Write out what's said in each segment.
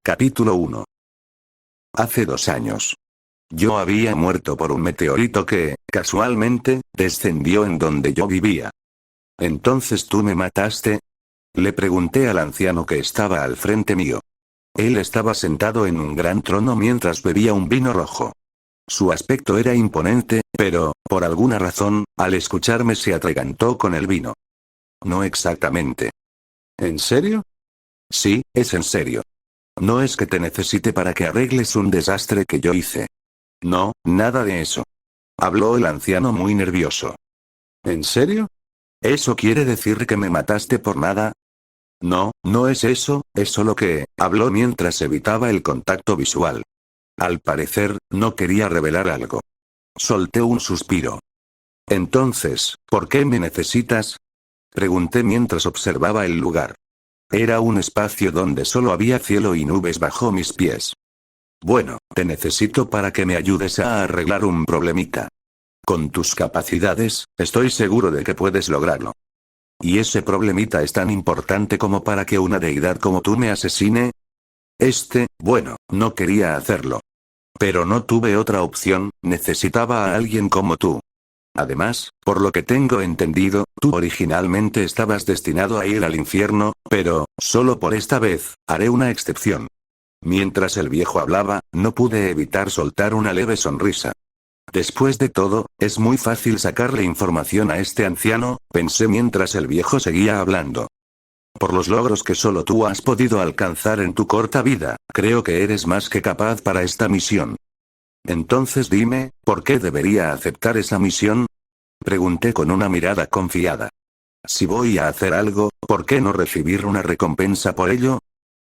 Capítulo 1. Hace 2 años. Yo había muerto por un meteorito que, casualmente, descendió en donde yo vivía. ¿Entonces tú me mataste? Le pregunté al anciano que estaba al frente mío. Él estaba sentado en un gran trono mientras bebía un vino rojo. Su aspecto era imponente, pero, por alguna razón, al escucharme se atragantó con el vino. No exactamente. ¿En serio? Sí, es en serio. No es que te necesite para que arregles un desastre que yo hice. No, nada de eso. Habló el anciano muy nervioso. ¿En serio? ¿Eso quiere decir que me mataste por nada? No, no es eso, es solo que, habló mientras evitaba el contacto visual. Al parecer, no quería revelar algo. Solté un suspiro. Entonces, ¿por qué me necesitas? Pregunté mientras observaba el lugar. Era un espacio donde solo había cielo y nubes bajo mis pies. Bueno, te necesito para que me ayudes a arreglar un problemita. Con tus capacidades, estoy seguro de que puedes lograrlo. ¿Y ese problemita es tan importante como para que una deidad como tú me asesine? Bueno, no quería hacerlo. Pero no tuve otra opción, necesitaba a alguien como tú. Además, por lo que tengo entendido, tú originalmente estabas destinado a ir al infierno, pero, solo por esta vez, haré una excepción. Mientras el viejo hablaba, no pude evitar soltar una leve sonrisa. Después de todo, es muy fácil sacarle información a este anciano, pensé mientras el viejo seguía hablando. Por los logros que solo tú has podido alcanzar en tu corta vida, creo que eres más que capaz para esta misión. Entonces dime, ¿por qué debería aceptar esa misión? Pregunté con una mirada confiada. Si voy a hacer algo, ¿por qué no recibir una recompensa por ello?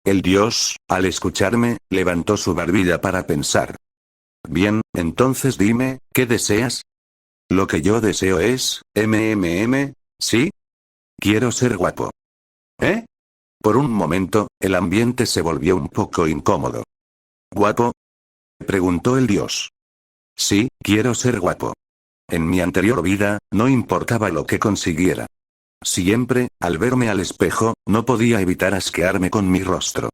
El dios, al escucharme, levantó su barbilla para pensar. Bien, entonces dime, ¿qué deseas? Lo que yo deseo es, ¿sí? Quiero ser guapo. ¿Eh? Por un momento, el ambiente se volvió un poco incómodo. ¿Guapo? Preguntó el dios. Sí, quiero ser guapo. En mi anterior vida, no importaba lo que consiguiera. Siempre, al verme al espejo, no podía evitar asquearme con mi rostro.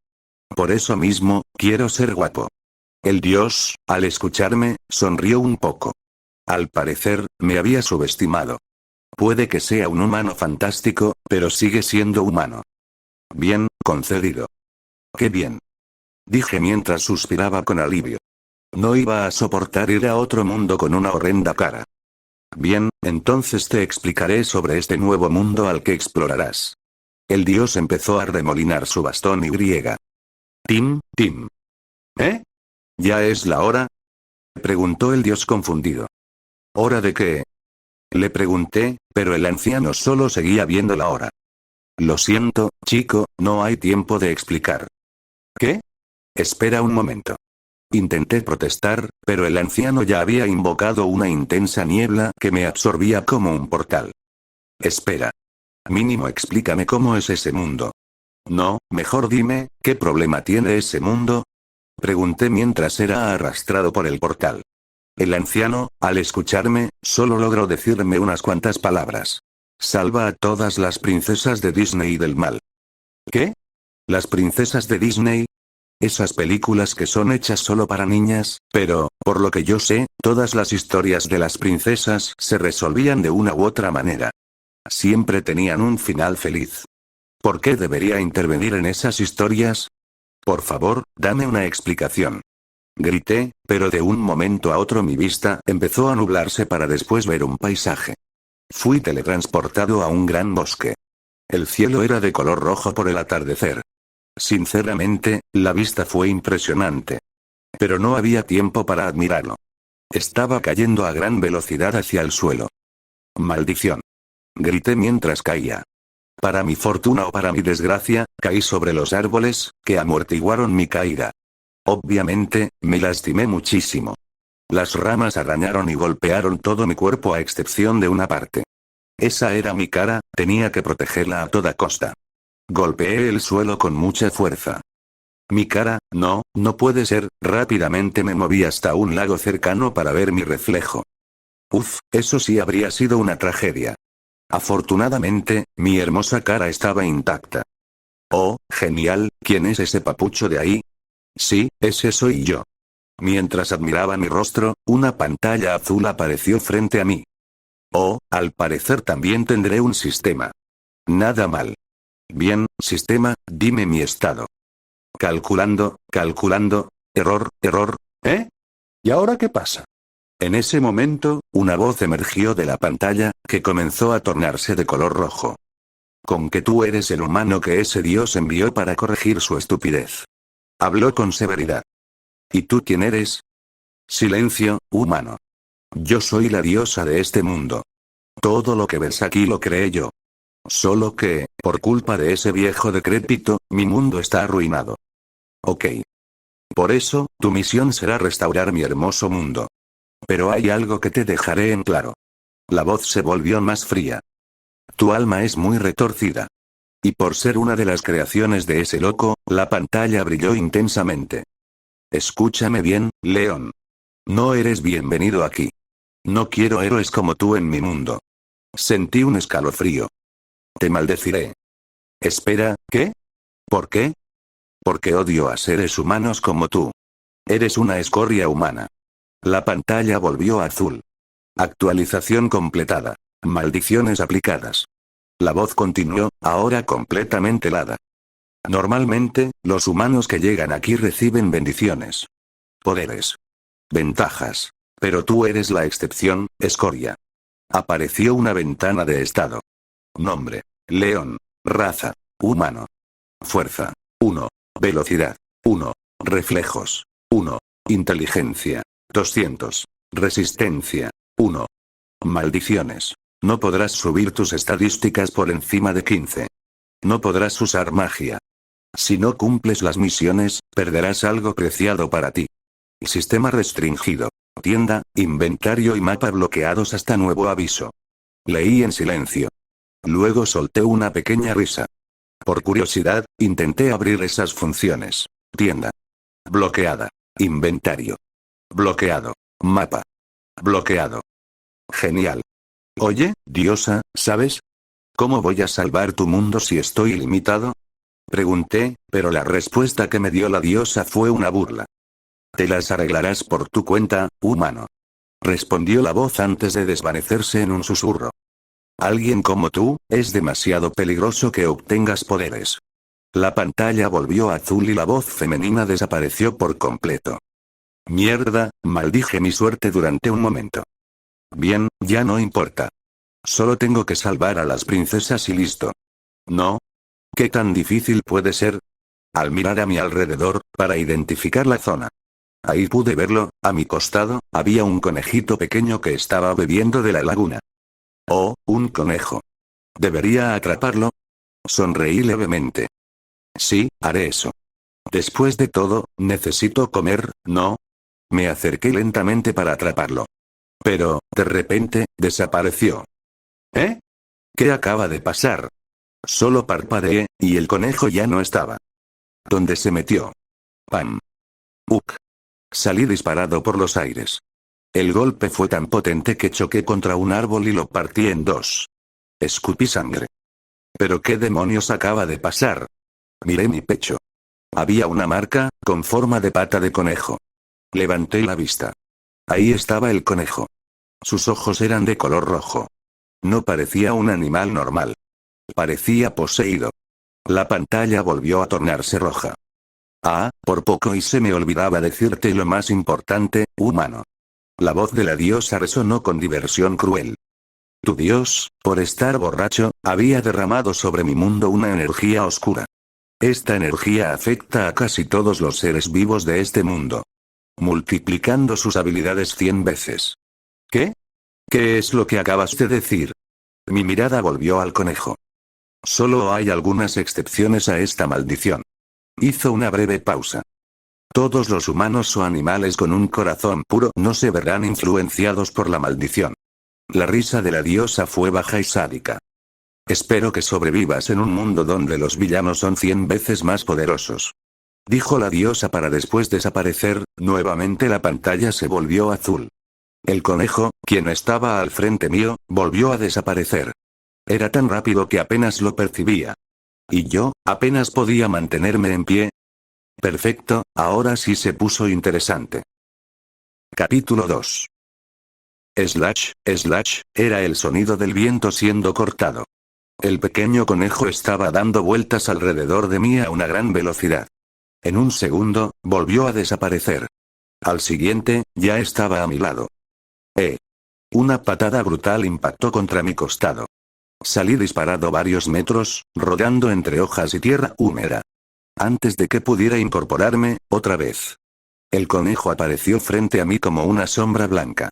Por eso mismo, quiero ser guapo. El dios, al escucharme, sonrió un poco. Al parecer, me había subestimado. Puede que sea un humano fantástico, pero sigue siendo humano. Bien, concedido. ¡Qué bien! Dije mientras suspiraba con alivio. No iba a soportar ir a otro mundo con una horrenda cara. Bien, entonces te explicaré sobre este nuevo mundo al que explorarás. El dios empezó a remolinar su bastón y griega. Tim. ¿Eh? ¿Ya es la hora? Preguntó el dios confundido. ¿Hora de qué? Le pregunté, pero el anciano solo seguía viendo la hora. Lo siento, chico, no hay tiempo de explicar. ¿Qué? Espera un momento. Intenté protestar, pero el anciano ya había invocado una intensa niebla que me absorbía como un portal. Espera. Mínimo explícame cómo es ese mundo. No, mejor dime, ¿qué problema tiene ese mundo? Pregunté mientras era arrastrado por el portal. El anciano, al escucharme, solo logró decirme unas cuantas palabras. Salva a todas las princesas de Disney del mal. ¿Qué? ¿Las princesas de Disney? Esas películas que son hechas solo para niñas, pero, por lo que yo sé, todas las historias de las princesas se resolvían de una u otra manera. Siempre tenían un final feliz. ¿Por qué debería intervenir en esas historias? Por favor, dame una explicación. Grité, pero de un momento a otro mi vista empezó a nublarse para después ver un paisaje. Fui teletransportado a un gran bosque. El cielo era de color rojo por el atardecer. Sinceramente, la vista fue impresionante. Pero no había tiempo para admirarlo. Estaba cayendo a gran velocidad hacia el suelo. ¡Maldición! Grité mientras caía. Para mi fortuna o para mi desgracia, caí sobre los árboles, que amortiguaron mi caída. Obviamente, me lastimé muchísimo. Las ramas arañaron y golpearon todo mi cuerpo a excepción de una parte. Esa era mi cara, tenía que protegerla a toda costa. Golpeé el suelo con mucha fuerza. Mi cara, no puede ser, rápidamente me moví hasta un lago cercano para ver mi reflejo. Uf, eso sí habría sido una tragedia. Afortunadamente, mi hermosa cara estaba intacta. Oh, genial, ¿quién es ese papucho de ahí? Sí, ese soy yo. Mientras admiraba mi rostro, una pantalla azul apareció frente a mí. Oh, al parecer también tendré un sistema. Nada mal. Bien, sistema, dime mi estado. Calculando, calculando, error, error, ¿eh? ¿Y ahora qué pasa? En ese momento, una voz emergió de la pantalla, que comenzó a tornarse de color rojo. Con que tú eres el humano que ese Dios envió para corregir su estupidez. Habló con severidad. ¿Y tú quién eres? Silencio, humano. Yo soy la diosa de este mundo. Todo lo que ves aquí lo creé yo. Solo que, por culpa de ese viejo decrépito, mi mundo está arruinado. Ok. Por eso, tu misión será restaurar mi hermoso mundo. Pero hay algo que te dejaré en claro. La voz se volvió más fría. Tu alma es muy retorcida. Y por ser una de las creaciones de ese loco, la pantalla brilló intensamente. Escúchame bien, León. No eres bienvenido aquí. No quiero héroes como tú en mi mundo. Sentí un escalofrío. Te maldeciré. Espera, ¿qué? ¿Por qué? Porque odio a seres humanos como tú. Eres una escoria humana. La pantalla volvió azul. Actualización completada. Maldiciones aplicadas. La voz continuó, ahora completamente helada. Normalmente, los humanos que llegan aquí reciben bendiciones. Poderes. Ventajas. Pero tú eres la excepción, escoria. Apareció una ventana de estado. Nombre. León. Raza. Humano. Fuerza. 1. Velocidad. 1. Reflejos. 1. Inteligencia. 200. Resistencia. 1. Maldiciones. No podrás subir tus estadísticas por encima de 15. No podrás usar magia. Si no cumples las misiones, perderás algo preciado para ti. Sistema restringido. Tienda, inventario y mapa bloqueados hasta nuevo aviso. Leí en silencio. Luego solté una pequeña risa. Por curiosidad, intenté abrir esas funciones. Tienda. Bloqueada. Inventario. Bloqueado. Mapa. Bloqueado. Genial. Oye, diosa, ¿sabes? ¿Cómo voy a salvar tu mundo si estoy ilimitado? Pregunté, pero la respuesta que me dio la diosa fue una burla. Te las arreglarás por tu cuenta, humano. Respondió la voz antes de desvanecerse en un susurro. Alguien como tú, es demasiado peligroso que obtengas poderes. La pantalla volvió azul y la voz femenina desapareció por completo. Mierda, maldije mi suerte durante un momento. Bien, ya no importa. Solo tengo que salvar a las princesas y listo. ¿No? ¿Qué tan difícil puede ser? Al mirar a mi alrededor, para identificar la zona. Ahí pude verlo, a mi costado, había un conejito pequeño que estaba bebiendo de la laguna. Oh, un conejo. ¿Debería atraparlo? Sonreí levemente. Sí, haré eso. Después de todo, necesito comer, ¿no? Me acerqué lentamente para atraparlo. Pero, de repente, desapareció. ¿Eh? ¿Qué acaba de pasar? Solo parpadeé, y el conejo ya no estaba. ¿Dónde se metió? ¡Pam! ¡Uk! Salí disparado por los aires. El golpe fue tan potente que choqué contra un árbol y lo partí en dos. Escupí sangre. ¿Pero qué demonios acaba de pasar? Miré mi pecho. Había una marca, con forma de pata de conejo. Levanté la vista. Ahí estaba el conejo. Sus ojos eran de color rojo. No parecía un animal normal. Parecía poseído. La pantalla volvió a tornarse roja. Ah, por poco y se me olvidaba decirte lo más importante, humano. La voz de la diosa resonó con diversión cruel. Tu dios, por estar borracho, había derramado sobre mi mundo una energía oscura. Esta energía afecta a casi todos los seres vivos de este mundo, multiplicando sus habilidades 100 veces. ¿Qué? ¿Qué es lo que acabas de decir? Mi mirada volvió al conejo. Solo hay algunas excepciones a esta maldición. Hizo una breve pausa. Todos los humanos o animales con un corazón puro no se verán influenciados por la maldición. La risa de la diosa fue baja y sádica. Espero que sobrevivas en un mundo donde los villanos son 100 veces más poderosos. Dijo la diosa para después desaparecer, nuevamente la pantalla se volvió azul. El conejo, quien estaba al frente mío, volvió a desaparecer. Era tan rápido que apenas lo percibía. Y yo, apenas podía mantenerme en pie. Perfecto, ahora sí se puso interesante. Capítulo 2. Slash, slash, era el sonido del viento siendo cortado. El pequeño conejo estaba dando vueltas alrededor de mí a una gran velocidad. En un segundo, volvió a desaparecer. Al siguiente, ya estaba a mi lado. Una patada brutal impactó contra mi costado. Salí disparado varios metros, rodando entre hojas y tierra húmeda. Antes de que pudiera incorporarme, otra vez. El conejo apareció frente a mí como una sombra blanca.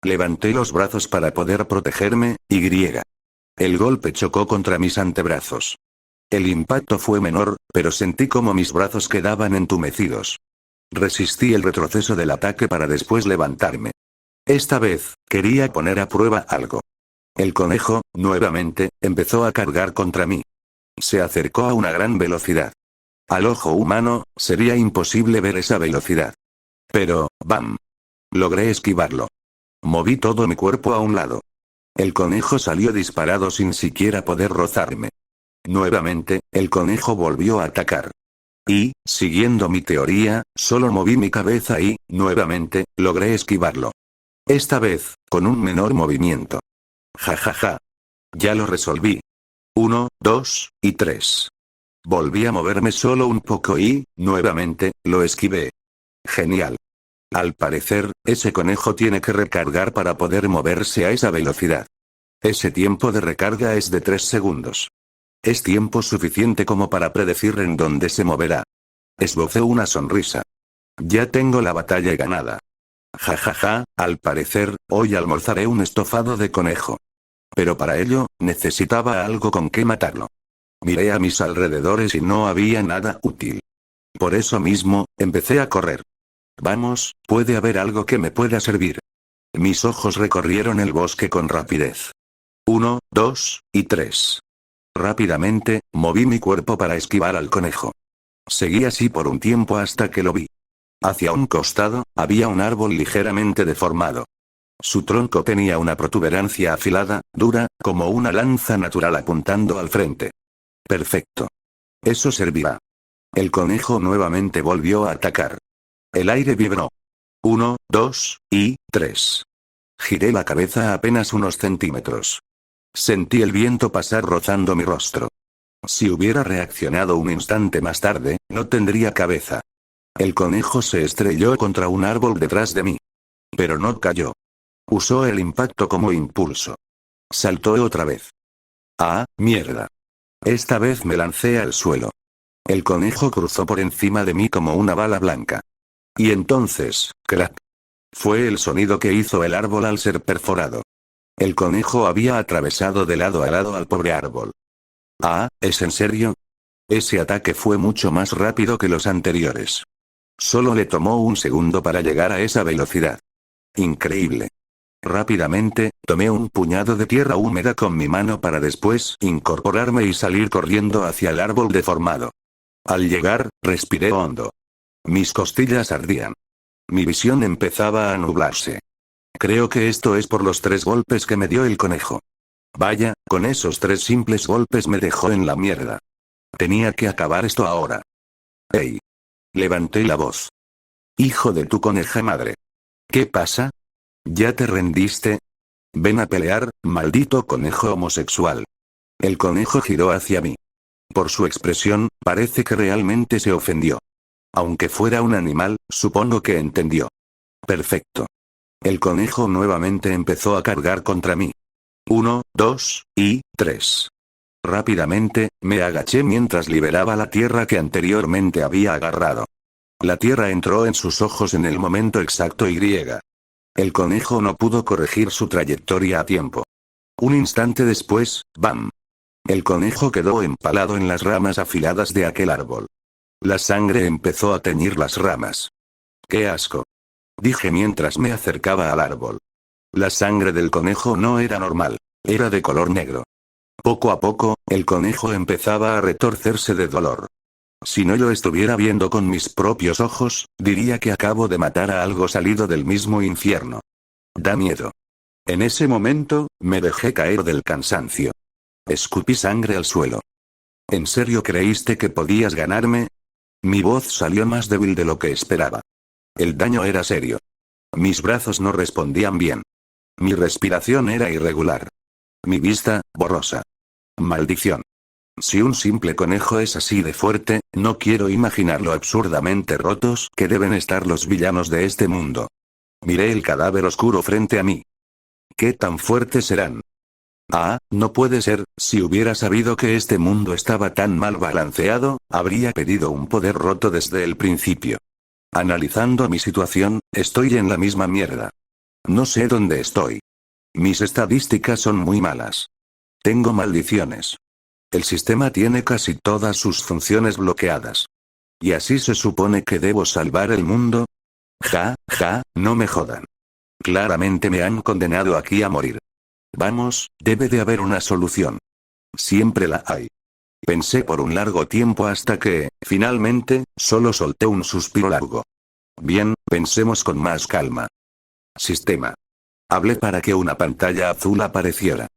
Levanté los brazos para poder protegerme, y. El golpe chocó contra mis antebrazos. El impacto fue menor, pero sentí como mis brazos quedaban entumecidos. Resistí el retroceso del ataque para después levantarme. Esta vez, quería poner a prueba algo. El conejo, nuevamente, empezó a cargar contra mí. Se acercó a una gran velocidad. Al ojo humano, sería imposible ver esa velocidad. Pero, ¡bam! Logré esquivarlo. Moví todo mi cuerpo a un lado. El conejo salió disparado sin siquiera poder rozarme. Nuevamente, el conejo volvió a atacar. Y, siguiendo mi teoría, solo moví mi cabeza y, nuevamente, logré esquivarlo. Esta vez, con un menor movimiento. Ja ja ja. Ya lo resolví. 1, 2, y 3. Volví a moverme solo un poco y, nuevamente, lo esquivé. Genial. Al parecer, ese conejo tiene que recargar para poder moverse a esa velocidad. Ese tiempo de recarga es de 3 segundos. Es tiempo suficiente como para predecir en dónde se moverá. Esbocé una sonrisa. Ya tengo la batalla ganada. Ja ja ja, al parecer, hoy almorzaré un estofado de conejo. Pero para ello, necesitaba algo con que matarlo. Miré a mis alrededores y no había nada útil. Por eso mismo, empecé a correr. Vamos, puede haber algo que me pueda servir. Mis ojos recorrieron el bosque con rapidez. 1, 2, y 3. Rápidamente, moví mi cuerpo para esquivar al conejo. Seguí así por un tiempo hasta que lo vi. Hacia un costado, había un árbol ligeramente deformado. Su tronco tenía una protuberancia afilada, dura, como una lanza natural apuntando al frente. Perfecto. Eso servirá. El conejo nuevamente volvió a atacar. El aire vibró. 1, 2, y 3. Giré la cabeza a apenas unos centímetros. Sentí el viento pasar rozando mi rostro. Si hubiera reaccionado un instante más tarde, no tendría cabeza. El conejo se estrelló contra un árbol detrás de mí. Pero no cayó. Usó el impacto como impulso. Saltó otra vez. ¡Ah, mierda! Esta vez me lancé al suelo. El conejo cruzó por encima de mí como una bala blanca. Y entonces, crack. Fue el sonido que hizo el árbol al ser perforado. El conejo había atravesado de lado a lado al pobre árbol. Ah, ¿es en serio? Ese ataque fue mucho más rápido que los anteriores. Solo le tomó un segundo para llegar a esa velocidad. Increíble. Rápidamente, tomé un puñado de tierra húmeda con mi mano para después incorporarme y salir corriendo hacia el árbol deformado. Al llegar, respiré hondo. Mis costillas ardían. Mi visión empezaba a nublarse. Creo que esto es por los 3 golpes que me dio el conejo. Vaya, con esos 3 simples golpes me dejó en la mierda. Tenía que acabar esto ahora. ¡Ey! Levanté la voz. Hijo de tu coneja madre. ¿Qué pasa? ¿Ya te rendiste? Ven a pelear, maldito conejo homosexual. El conejo giró hacia mí. Por su expresión, parece que realmente se ofendió. Aunque fuera un animal, supongo que entendió. Perfecto. El conejo nuevamente empezó a cargar contra mí. 1, 2, y 3. Rápidamente, me agaché mientras liberaba la tierra que anteriormente había agarrado. La tierra entró en sus ojos en el momento exacto y. El conejo no pudo corregir su trayectoria a tiempo. Un instante después, ¡bam! El conejo quedó empalado en las ramas afiladas de aquel árbol. La sangre empezó a teñir las ramas. ¡Qué asco! Dije mientras me acercaba al árbol. La sangre del conejo no era normal, era de color negro. Poco a poco, el conejo empezaba a retorcerse de dolor. Si no lo estuviera viendo con mis propios ojos, diría que acabo de matar a algo salido del mismo infierno. Da miedo. En ese momento, me dejé caer del cansancio. Escupí sangre al suelo. ¿En serio creíste que podías ganarme? Mi voz salió más débil de lo que esperaba. El daño era serio. Mis brazos no respondían bien. Mi respiración era irregular. Mi vista, borrosa. Maldición. Si un simple conejo es así de fuerte, no quiero imaginar lo absurdamente rotos que deben estar los villanos de este mundo. Miré el cadáver oscuro frente a mí. ¿Qué tan fuertes serán? Ah, no puede ser, si hubiera sabido que este mundo estaba tan mal balanceado, habría pedido un poder roto desde el principio. Analizando mi situación, estoy en la misma mierda. No sé dónde estoy. Mis estadísticas son muy malas. Tengo maldiciones. El sistema tiene casi todas sus funciones bloqueadas. ¿Y así se supone que debo salvar el mundo? Ja, no me jodan. Claramente me han condenado aquí a morir. Vamos, debe de haber una solución. Siempre la hay. Pensé por un largo tiempo hasta que, finalmente, solo solté un suspiro largo. Bien, pensemos con más calma. Sistema. Hablé para que una pantalla azul apareciera.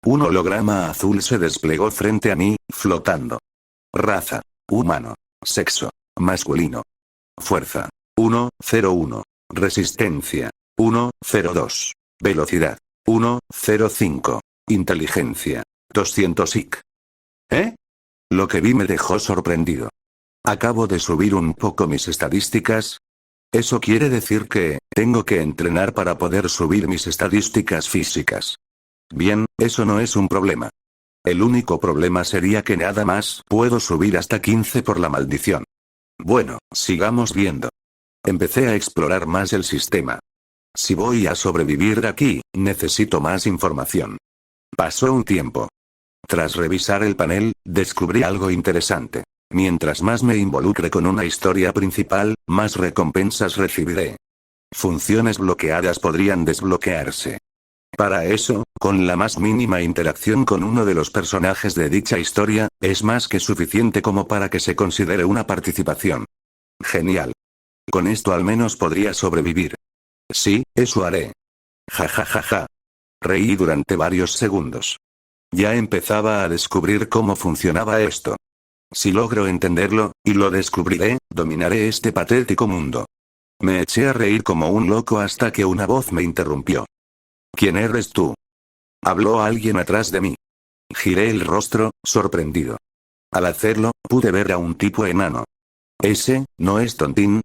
Un holograma azul se desplegó frente a mí, flotando. Raza. Humano. Sexo. Masculino. Fuerza. 101. Resistencia. 102. Velocidad. 105. Inteligencia. 200 IQ. ¿Eh? Lo que vi me dejó sorprendido. Acabo de subir un poco mis estadísticas. Eso quiere decir que, tengo que entrenar para poder subir mis estadísticas físicas. Bien, eso no es un problema. El único problema sería que nada más puedo subir hasta 15 por la maldición. Bueno, sigamos viendo. Empecé a explorar más el sistema. Si voy a sobrevivir aquí, necesito más información. Pasó un tiempo. Tras revisar el panel, descubrí algo interesante. Mientras más me involucre con una historia principal, más recompensas recibiré. Funciones bloqueadas podrían desbloquearse. Para eso, con la más mínima interacción con uno de los personajes de dicha historia, es más que suficiente como para que se considere una participación. Genial. Con esto al menos podría sobrevivir. Sí, eso haré. Ja. Reí durante varios segundos. Ya empezaba a descubrir cómo funcionaba esto. Si logro entenderlo, y lo descubriré, dominaré este patético mundo. Me eché a reír como un loco hasta que una voz me interrumpió. ¿Quién eres tú? Habló alguien atrás de mí. Giré el rostro, sorprendido. Al hacerlo, pude ver a un tipo enano. ¿Ese, no es Tontín?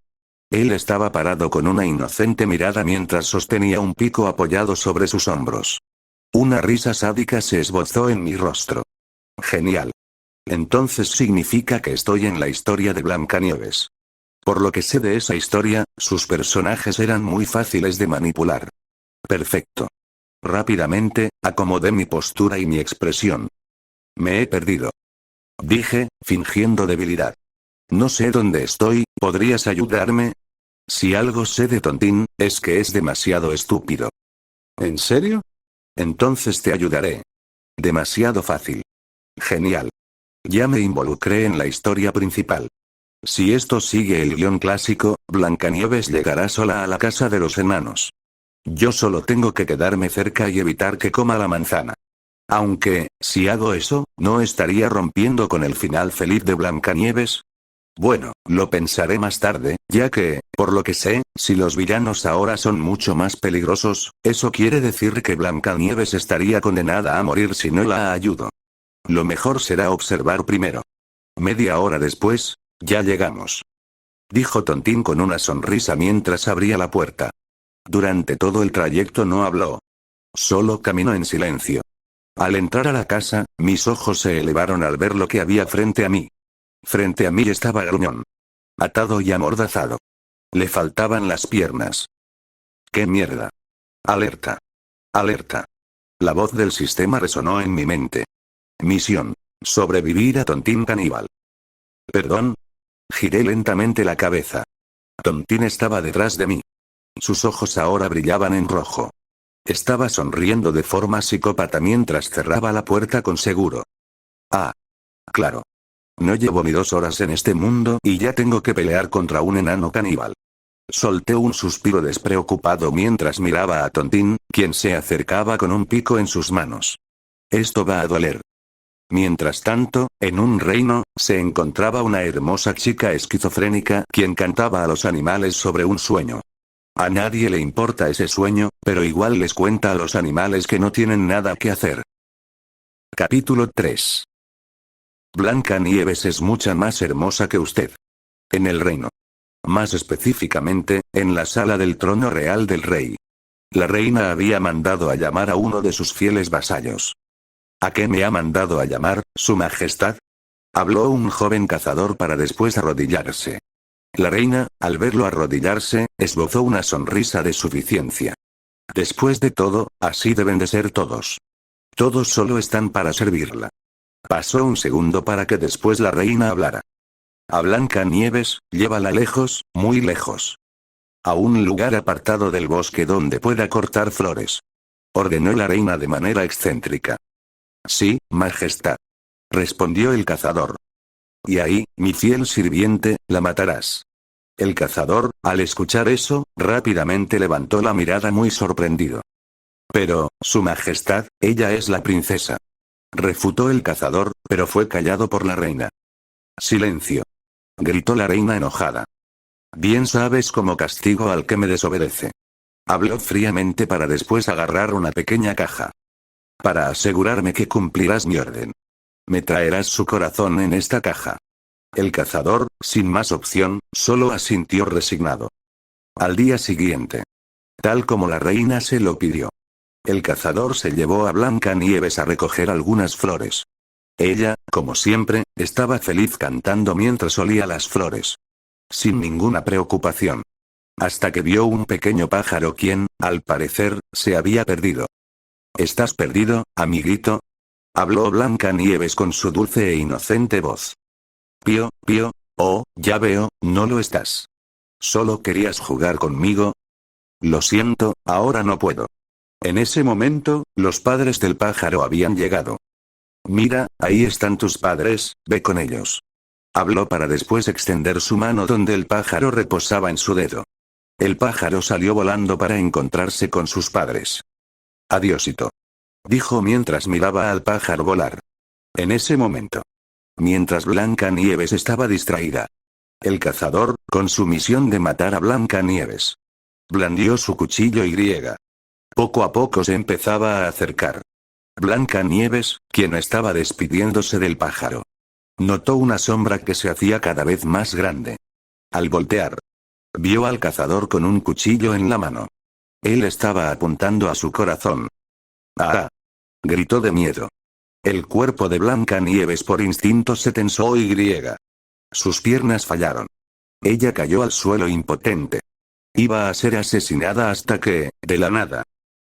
Él estaba parado con una inocente mirada mientras sostenía un pico apoyado sobre sus hombros. Una risa sádica se esbozó en mi rostro. Genial. Entonces significa que estoy en la historia de Blancanieves. Por lo que sé de esa historia, sus personajes eran muy fáciles de manipular. Perfecto. Rápidamente, acomodé mi postura y mi expresión. Me he perdido. Dije, fingiendo debilidad. No sé dónde estoy, ¿podrías ayudarme? Si algo sé de Tontín, es que es demasiado estúpido. ¿En serio? Entonces te ayudaré. Demasiado fácil. Genial. Ya me involucré en la historia principal. Si esto sigue el guión clásico, Blancanieves llegará sola a la casa de los enanos. Yo solo tengo que quedarme cerca y evitar que coma la manzana. Aunque, si hago eso, ¿no estaría rompiendo con el final feliz de Blancanieves? Bueno, lo pensaré más tarde, ya que, por lo que sé, si los villanos ahora son mucho más peligrosos, eso quiere decir que Blancanieves estaría condenada a morir si no la ayudo. Lo mejor será observar primero. Media hora después, ya llegamos. Dijo Tontín con una sonrisa mientras abría la puerta. Durante todo el trayecto no habló. Solo caminó en silencio. Al entrar a la casa, mis ojos se elevaron al ver lo que había frente a mí. Frente a mí estaba Gruñón. Atado y amordazado. Le faltaban las piernas. ¡Qué mierda! Alerta. Alerta. La voz del sistema resonó en mi mente. Misión. Sobrevivir a Tontín caníbal. ¿Perdón? Giré lentamente la cabeza. Tontín estaba detrás de mí. Sus ojos ahora brillaban en rojo. Estaba sonriendo de forma psicópata mientras cerraba la puerta con seguro. Ah. Claro. No llevo ni 2 horas en este mundo y ya tengo que pelear contra un enano caníbal. Solté un suspiro despreocupado mientras miraba a Tontín, quien se acercaba con un pico en sus manos. Esto va a doler. Mientras tanto, en un reino, se encontraba una hermosa chica esquizofrénica quien cantaba a los animales sobre un sueño. A nadie le importa ese sueño, pero igual les cuenta a los animales que no tienen nada que hacer. Capítulo 3. Blancanieves es mucha más hermosa que usted. En el reino. Más específicamente, en la sala del trono real del rey. La reina había mandado a llamar a uno de sus fieles vasallos. ¿A qué me ha mandado a llamar, su majestad? Habló un joven cazador para después arrodillarse. La reina, al verlo arrodillarse, esbozó una sonrisa de suficiencia. Después de todo, así deben de ser todos. Todos solo están para servirla. Pasó un segundo para que después la reina hablara. A Blancanieves, llévala lejos, muy lejos. A un lugar apartado del bosque donde pueda cortar flores. Ordenó la reina de manera excéntrica. Sí, majestad. Respondió el cazador. Y ahí, mi fiel sirviente, la matarás. El cazador, al escuchar eso, rápidamente levantó la mirada muy sorprendido. Pero, su majestad, ella es la princesa. Refutó el cazador, pero fue callado por la reina. Silencio. Gritó la reina enojada. Bien sabes como castigo al que me desobedece. Habló fríamente para después agarrar una pequeña caja. Para asegurarme que cumplirás mi orden. Me traerás su corazón en esta caja. El cazador, sin más opción, solo asintió resignado. Al día siguiente. Tal como la reina se lo pidió. El cazador se llevó a Blancanieves a recoger algunas flores. Ella, como siempre, estaba feliz cantando mientras olía las flores. Sin ninguna preocupación. Hasta que vio un pequeño pájaro quien, al parecer, se había perdido. ¿Estás perdido, amiguito? Habló Blancanieves con su dulce e inocente voz. Pío, pío, oh, ya veo, no lo estás. ¿Solo querías jugar conmigo? Lo siento, ahora no puedo. En ese momento, los padres del pájaro habían llegado. Mira, ahí están tus padres, ve con ellos. Habló para después extender su mano donde el pájaro reposaba en su dedo. El pájaro salió volando para encontrarse con sus padres. Adiósito. Dijo mientras miraba al pájaro volar. En ese momento. Mientras Blancanieves estaba distraída. El cazador, con su misión de matar a Blancanieves. Blandió su cuchillo y poco a poco se empezaba a acercar. Blancanieves, quien estaba despidiéndose del pájaro. Notó una sombra que se hacía cada vez más grande. Al voltear. Vio al cazador con un cuchillo en la mano. Él estaba apuntando a su corazón. ¡Ah! Gritó de miedo. El cuerpo de Blancanieves por instinto se tensó y sus piernas fallaron. Ella cayó al suelo impotente. Iba a ser asesinada hasta que, de la nada.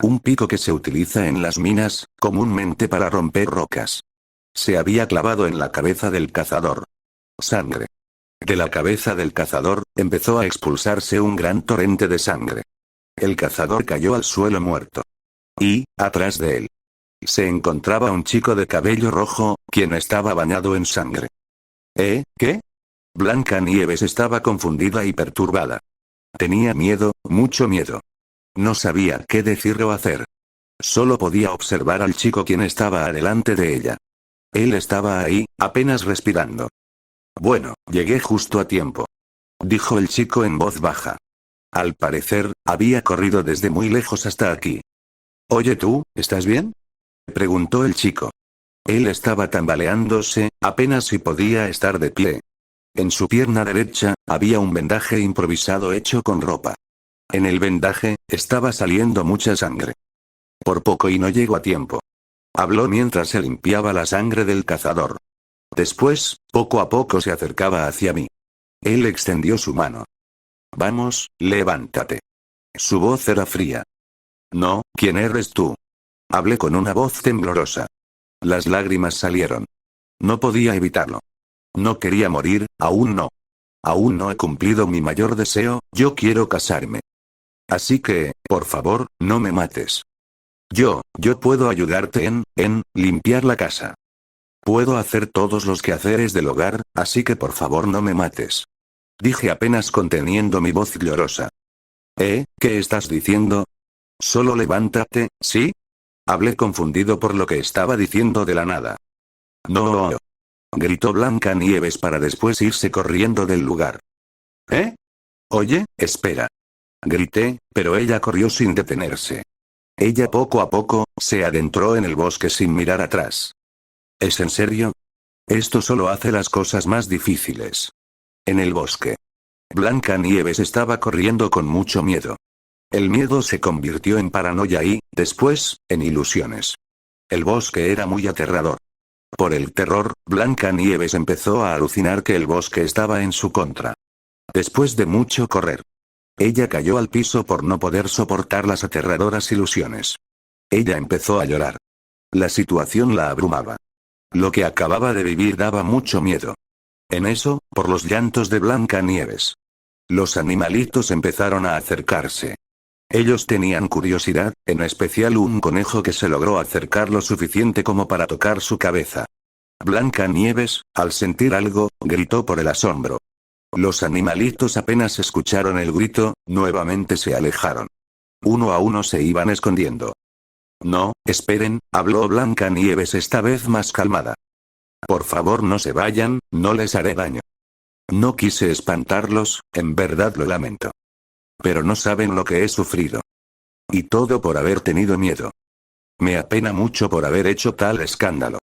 Un pico que se utiliza en las minas, comúnmente para romper rocas. Se había clavado en la cabeza del cazador. Sangre. De la cabeza del cazador, empezó a expulsarse un gran torrente de sangre. El cazador cayó al suelo muerto. Y, atrás de él, se encontraba un chico de cabello rojo, quien estaba bañado en sangre. ¿Qué? Blancanieves estaba confundida y perturbada. Tenía miedo, mucho miedo. No sabía qué decir o hacer. Solo podía observar al chico quien estaba adelante de ella. Él estaba ahí, apenas respirando. Bueno, llegué justo a tiempo. Dijo el chico en voz baja. Al parecer, había corrido desde muy lejos hasta aquí. Oye tú, ¿estás bien? Preguntó el chico. Él estaba tambaleándose, apenas si podía estar de pie. En su pierna derecha, había un vendaje improvisado hecho con ropa. En el vendaje, estaba saliendo mucha sangre. Por poco y no llegó a tiempo. Habló mientras se limpiaba la sangre del cazador. Después, poco a poco se acercaba hacia mí. Él extendió su mano. Vamos, levántate. Su voz era fría. No, ¿quién eres tú? Hablé con una voz temblorosa. Las lágrimas salieron. No podía evitarlo. No quería morir, aún no. Aún no he cumplido mi mayor deseo, yo quiero casarme. Así que, por favor, no me mates. Yo puedo ayudarte en limpiar la casa. Puedo hacer todos los quehaceres del hogar, así que por favor no me mates. Dije apenas conteniendo mi voz llorosa. ¿Qué estás diciendo? Solo levántate, ¿sí? Hablé confundido por lo que estaba diciendo de la nada. No. Gritó Blancanieves para después irse corriendo del lugar. ¿Eh? Oye, espera. Grité, pero ella corrió sin detenerse. Ella poco a poco, se adentró en el bosque sin mirar atrás. ¿Es en serio? Esto solo hace las cosas más difíciles. En el bosque. Blancanieves estaba corriendo con mucho miedo. El miedo se convirtió en paranoia y, después, en ilusiones. El bosque era muy aterrador. Por el terror, Blancanieves empezó a alucinar que el bosque estaba en su contra. Después de mucho correr, ella cayó al piso por no poder soportar las aterradoras ilusiones. Ella empezó a llorar. La situación la abrumaba. Lo que acababa de vivir daba mucho miedo. En eso, por los llantos de Blancanieves, los animalitos empezaron a acercarse. Ellos tenían curiosidad, en especial un conejo que se logró acercar lo suficiente como para tocar su cabeza. Blancanieves, al sentir algo, gritó por el asombro. Los animalitos apenas escucharon el grito, nuevamente se alejaron. Uno a uno se iban escondiendo. No, esperen, habló Blancanieves esta vez más calmada. Por favor no se vayan, no les haré daño. No quise espantarlos, en verdad lo lamento. Pero no saben lo que he sufrido. Y todo por haber tenido miedo. Me apena mucho por haber hecho tal escándalo.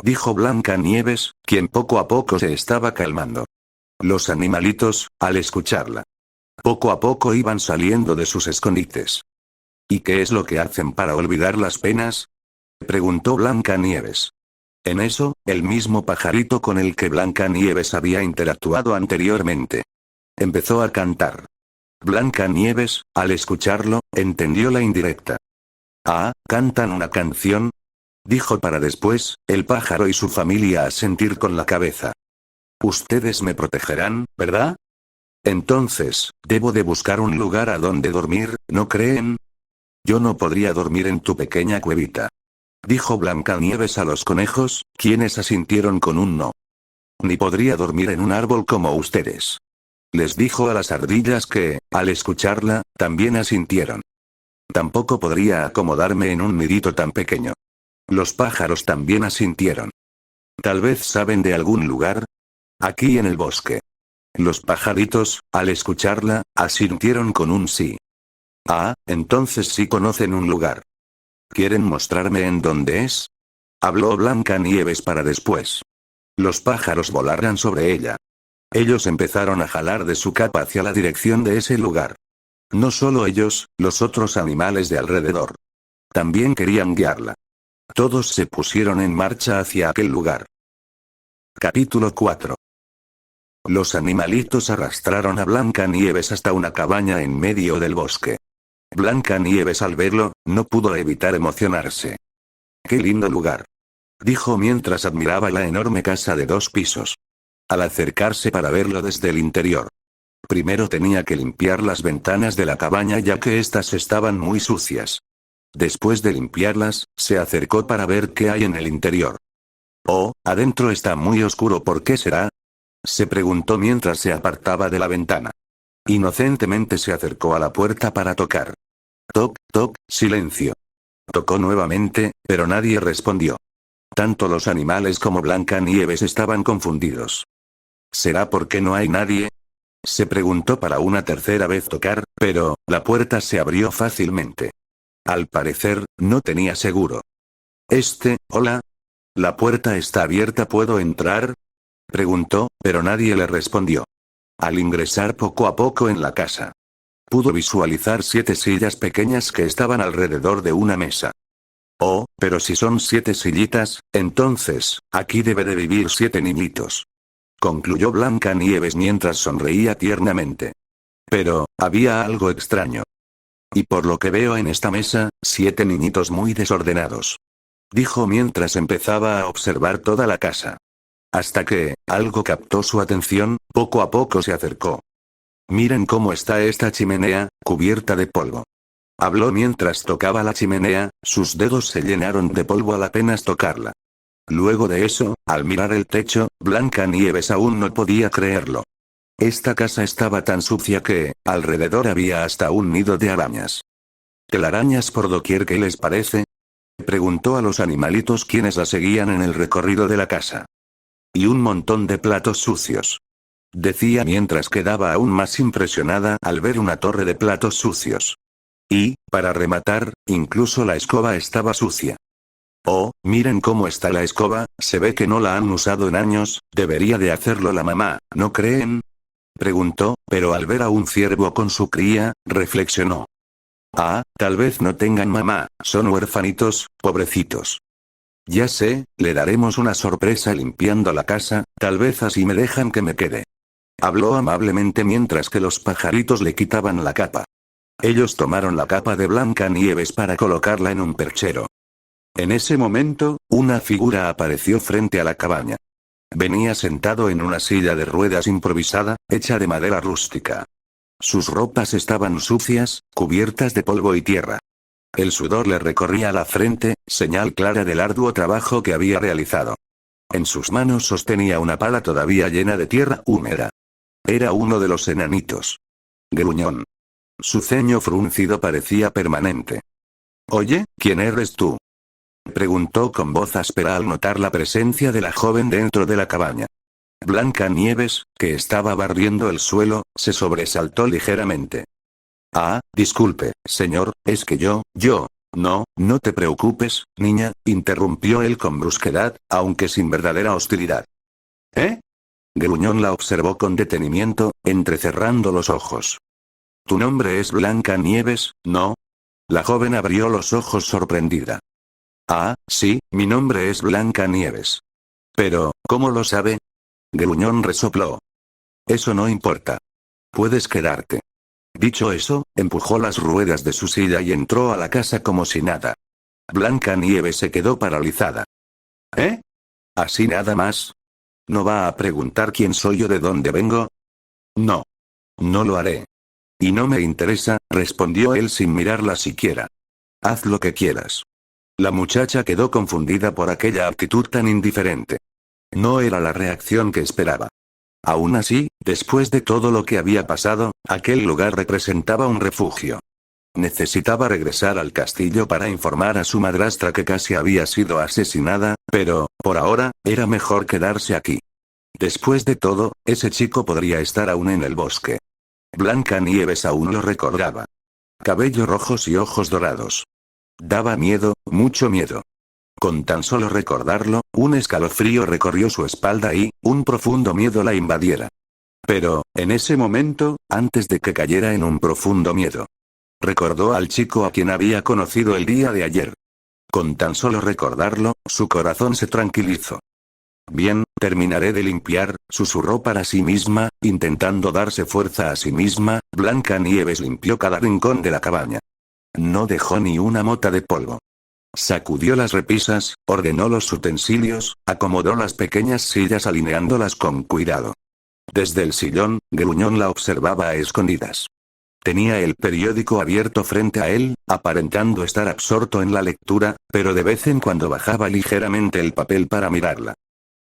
Dijo Blancanieves, quien poco a poco se estaba calmando. Los animalitos, al escucharla, poco a poco iban saliendo de sus escondites. ¿Y qué es lo que hacen para olvidar las penas? Preguntó Blancanieves. En eso, el mismo pajarito con el que Blancanieves había interactuado anteriormente empezó a cantar. Blancanieves, al escucharlo, entendió la indirecta. Ah, ¿cantan una canción? Dijo para después, el pájaro y su familia asentir con la cabeza. Ustedes me protegerán, ¿verdad? Entonces, debo de buscar un lugar a donde dormir, ¿no creen? Yo no podría dormir en tu pequeña cuevita. Dijo Blancanieves a los conejos, quienes asintieron con un no. Ni podría dormir en un árbol como ustedes. Les dijo a las ardillas que, al escucharla, también asintieron. Tampoco podría acomodarme en un nidito tan pequeño. Los pájaros también asintieron. Tal vez saben de algún lugar. Aquí en el bosque. Los pajaritos, al escucharla, asintieron con un sí. Ah, entonces sí conocen un lugar. ¿Quieren mostrarme en dónde es? Habló Blancanieves para después. Los pájaros volaran sobre ella. Ellos empezaron a jalar de su capa hacia la dirección de ese lugar. No solo ellos, los otros animales de alrededor. También querían guiarla. Todos se pusieron en marcha hacia aquel lugar. Capítulo 4. Los animalitos arrastraron a Blancanieves hasta una cabaña en medio del bosque. Blancanieves al verlo, no pudo evitar emocionarse. ¡Qué lindo lugar! Dijo mientras admiraba la enorme casa de 2 pisos. Al acercarse para verlo desde el interior. Primero tenía que limpiar las ventanas de la cabaña ya que éstas estaban muy sucias. Después de limpiarlas, se acercó para ver qué hay en el interior. Oh, adentro está muy oscuro, ¿por qué será? Se preguntó mientras se apartaba de la ventana. Inocentemente se acercó a la puerta para tocar. Toc, toc, silencio. Tocó nuevamente, pero nadie respondió. Tanto los animales como Blancanieves estaban confundidos. ¿Será porque no hay nadie? Se preguntó para una tercera vez tocar, pero, la puerta se abrió fácilmente. Al parecer, no tenía seguro. Hola. ¿La puerta está abierta, puedo entrar? Preguntó, pero nadie le respondió. Al ingresar poco a poco en la casa, pudo visualizar 7 sillas pequeñas que estaban alrededor de una mesa. Oh, pero si son 7 sillitas, entonces, aquí debe de vivir 7 niñitos. Concluyó Blancanieves mientras sonreía tiernamente. Pero, había algo extraño. Y por lo que veo en esta mesa, 7 niñitos muy desordenados. Dijo mientras empezaba a observar toda la casa. Hasta que, algo captó su atención, poco a poco se acercó. Miren cómo está esta chimenea, cubierta de polvo. Habló mientras tocaba la chimenea, sus dedos se llenaron de polvo al apenas tocarla. Luego de eso, al mirar el techo, Blancanieves aún no podía creerlo. Esta casa estaba tan sucia que, alrededor había hasta un nido de arañas. ¿Telarañas por doquier, qué les parece? preguntó a los animalitos quienes la seguían en el recorrido de la casa. Y un montón de platos sucios. Decía mientras quedaba aún más impresionada al ver una torre de platos sucios. Y, para rematar, incluso la escoba estaba sucia. Oh, miren cómo está la escoba, se ve que no la han usado en años, debería de hacerlo la mamá, ¿no creen? Preguntó, pero al ver a un ciervo con su cría, reflexionó. Ah, tal vez no tengan mamá, son huérfanitos, pobrecitos. Ya sé, le daremos una sorpresa limpiando la casa, tal vez así me dejan que me quede. Habló amablemente mientras que los pajaritos le quitaban la capa. Ellos tomaron la capa de Blancanieves para colocarla en un perchero. En ese momento, una figura apareció frente a la cabaña. Venía sentado en una silla de ruedas improvisada, hecha de madera rústica. Sus ropas estaban sucias, cubiertas de polvo y tierra. El sudor le recorría la frente, señal clara del arduo trabajo que había realizado. En sus manos sostenía una pala todavía llena de tierra húmeda. Era uno de los enanitos. Gruñón. Su ceño fruncido parecía permanente. Oye, ¿quién eres tú? Preguntó con voz áspera al notar la presencia de la joven dentro de la cabaña. Blancanieves, que estaba barriendo el suelo, se sobresaltó ligeramente. Ah, disculpe, señor, es que no te preocupes, niña, interrumpió él con brusquedad, aunque sin verdadera hostilidad. ¿Eh? Gruñón la observó con detenimiento, entrecerrando los ojos. Tu nombre es Blancanieves, ¿no? La joven abrió los ojos sorprendida. Ah, sí, mi nombre es Blancanieves. Pero, ¿cómo lo sabe? Gruñón resopló. Eso no importa. Puedes quedarte. Dicho eso, empujó las ruedas de su silla y entró a la casa como si nada. Blancanieves se quedó paralizada. ¿Eh? ¿Así nada más? ¿No va a preguntar quién soy o de dónde vengo? No. No lo haré. Y no me interesa, respondió él sin mirarla siquiera. Haz lo que quieras. La muchacha quedó confundida por aquella actitud tan indiferente. No era la reacción que esperaba. Aún así, después de todo lo que había pasado, aquel lugar representaba un refugio. Necesitaba regresar al castillo para informar a su madrastra que casi había sido asesinada, pero, por ahora, era mejor quedarse aquí. Después de todo, ese chico podría estar aún en el bosque. Blancanieves aún lo recordaba. Cabello rojos y ojos dorados. Daba miedo, mucho miedo. Con tan solo recordarlo, un escalofrío recorrió su espalda y, un profundo miedo la invadiera. Pero, en ese momento, antes de que cayera en un profundo miedo, recordó al chico a quien había conocido el día de ayer. Con tan solo recordarlo, su corazón se tranquilizó. Bien, terminaré de limpiar, susurró para sí misma, intentando darse fuerza a sí misma. Blancanieves limpió cada rincón de la cabaña. No dejó ni una mota de polvo. Sacudió las repisas, ordenó los utensilios, acomodó las pequeñas sillas alineándolas con cuidado. Desde el sillón, Gruñón la observaba a escondidas. Tenía el periódico abierto frente a él, aparentando estar absorto en la lectura, pero de vez en cuando bajaba ligeramente el papel para mirarla.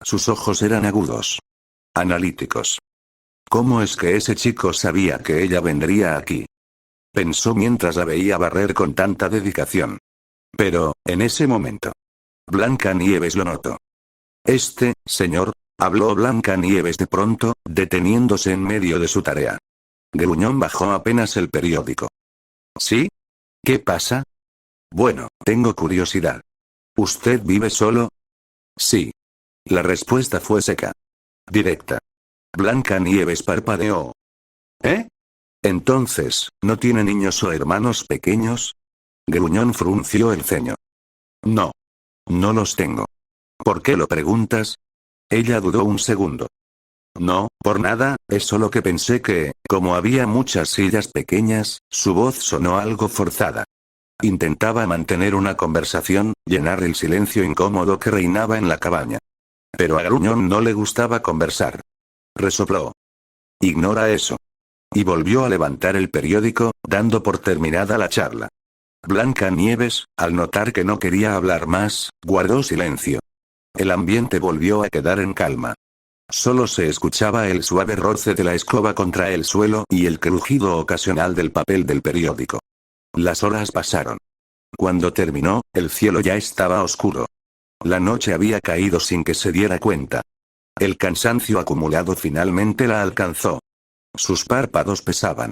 Sus ojos eran agudos. Analíticos. ¿Cómo es que ese chico sabía que ella vendría aquí? Pensó mientras la veía barrer con tanta dedicación. Pero, en ese momento, Blancanieves lo notó. Señor, habló Blancanieves de pronto, deteniéndose en medio de su tarea. Gruñón bajó apenas el periódico. ¿Sí? ¿Qué pasa? Bueno, tengo curiosidad. ¿Usted vive solo? Sí. La respuesta fue seca. Directa. Blancanieves parpadeó. ¿Eh? Entonces, ¿no tiene niños o hermanos pequeños? Gruñón frunció el ceño. No. No los tengo. ¿Por qué lo preguntas? Ella dudó un segundo. No, por nada, es solo que pensé que, como había muchas sillas pequeñas, su voz sonó algo forzada. Intentaba mantener una conversación, llenar el silencio incómodo que reinaba en la cabaña. Pero a Gruñón no le gustaba conversar. Resopló. Ignora eso. Y volvió a levantar el periódico, dando por terminada la charla. Blancanieves, al notar que no quería hablar más, guardó silencio. El ambiente volvió a quedar en calma. Solo se escuchaba el suave roce de la escoba contra el suelo y el crujido ocasional del papel del periódico. Las horas pasaron. Cuando terminó, el cielo ya estaba oscuro. La noche había caído sin que se diera cuenta. El cansancio acumulado finalmente la alcanzó. Sus párpados pesaban.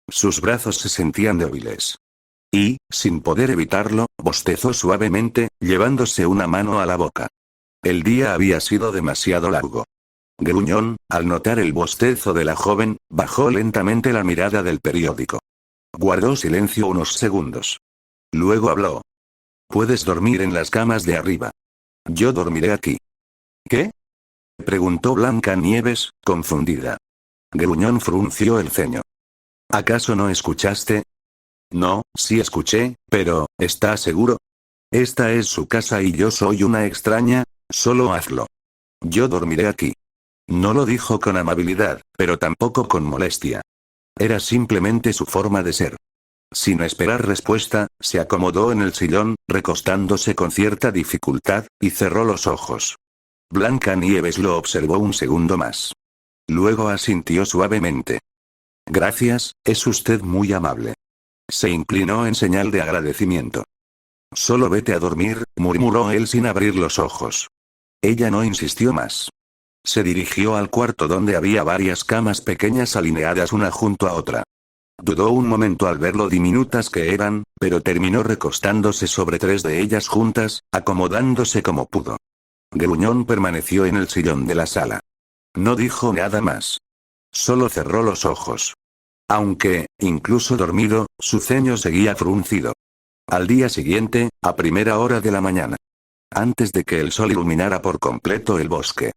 Sus brazos se sentían débiles. Y, sin poder evitarlo, bostezó suavemente, llevándose una mano a la boca. El día había sido demasiado largo. Gruñón, al notar el bostezo de la joven, bajó lentamente la mirada del periódico. Guardó silencio unos segundos. Luego habló. Puedes dormir en las camas de arriba. Yo dormiré aquí. ¿Qué? Preguntó Blancanieves, confundida. Gruñón frunció el ceño. ¿Acaso no escuchaste? No, sí escuché, pero, ¿estás seguro? Esta es su casa y yo soy una extraña, solo hazlo. Yo dormiré aquí. No lo dijo con amabilidad, pero tampoco con molestia. Era simplemente su forma de ser. Sin esperar respuesta, se acomodó en el sillón, recostándose con cierta dificultad, y cerró los ojos. Blancanieves lo observó un segundo más. Luego asintió suavemente. Gracias, es usted muy amable. Se inclinó en señal de agradecimiento. Solo vete a dormir, murmuró él sin abrir los ojos. Ella no insistió más. Se dirigió al cuarto donde había varias camas pequeñas alineadas una junto a otra. Dudó un momento al ver lo diminutas que eran, pero terminó recostándose sobre 3 de ellas juntas, acomodándose como pudo. Gruñón permaneció en el sillón de la sala. No dijo nada más. Solo cerró los ojos. Aunque, incluso dormido, su ceño seguía fruncido. Al día siguiente, a primera hora de la mañana. Antes de que el sol iluminara por completo el bosque.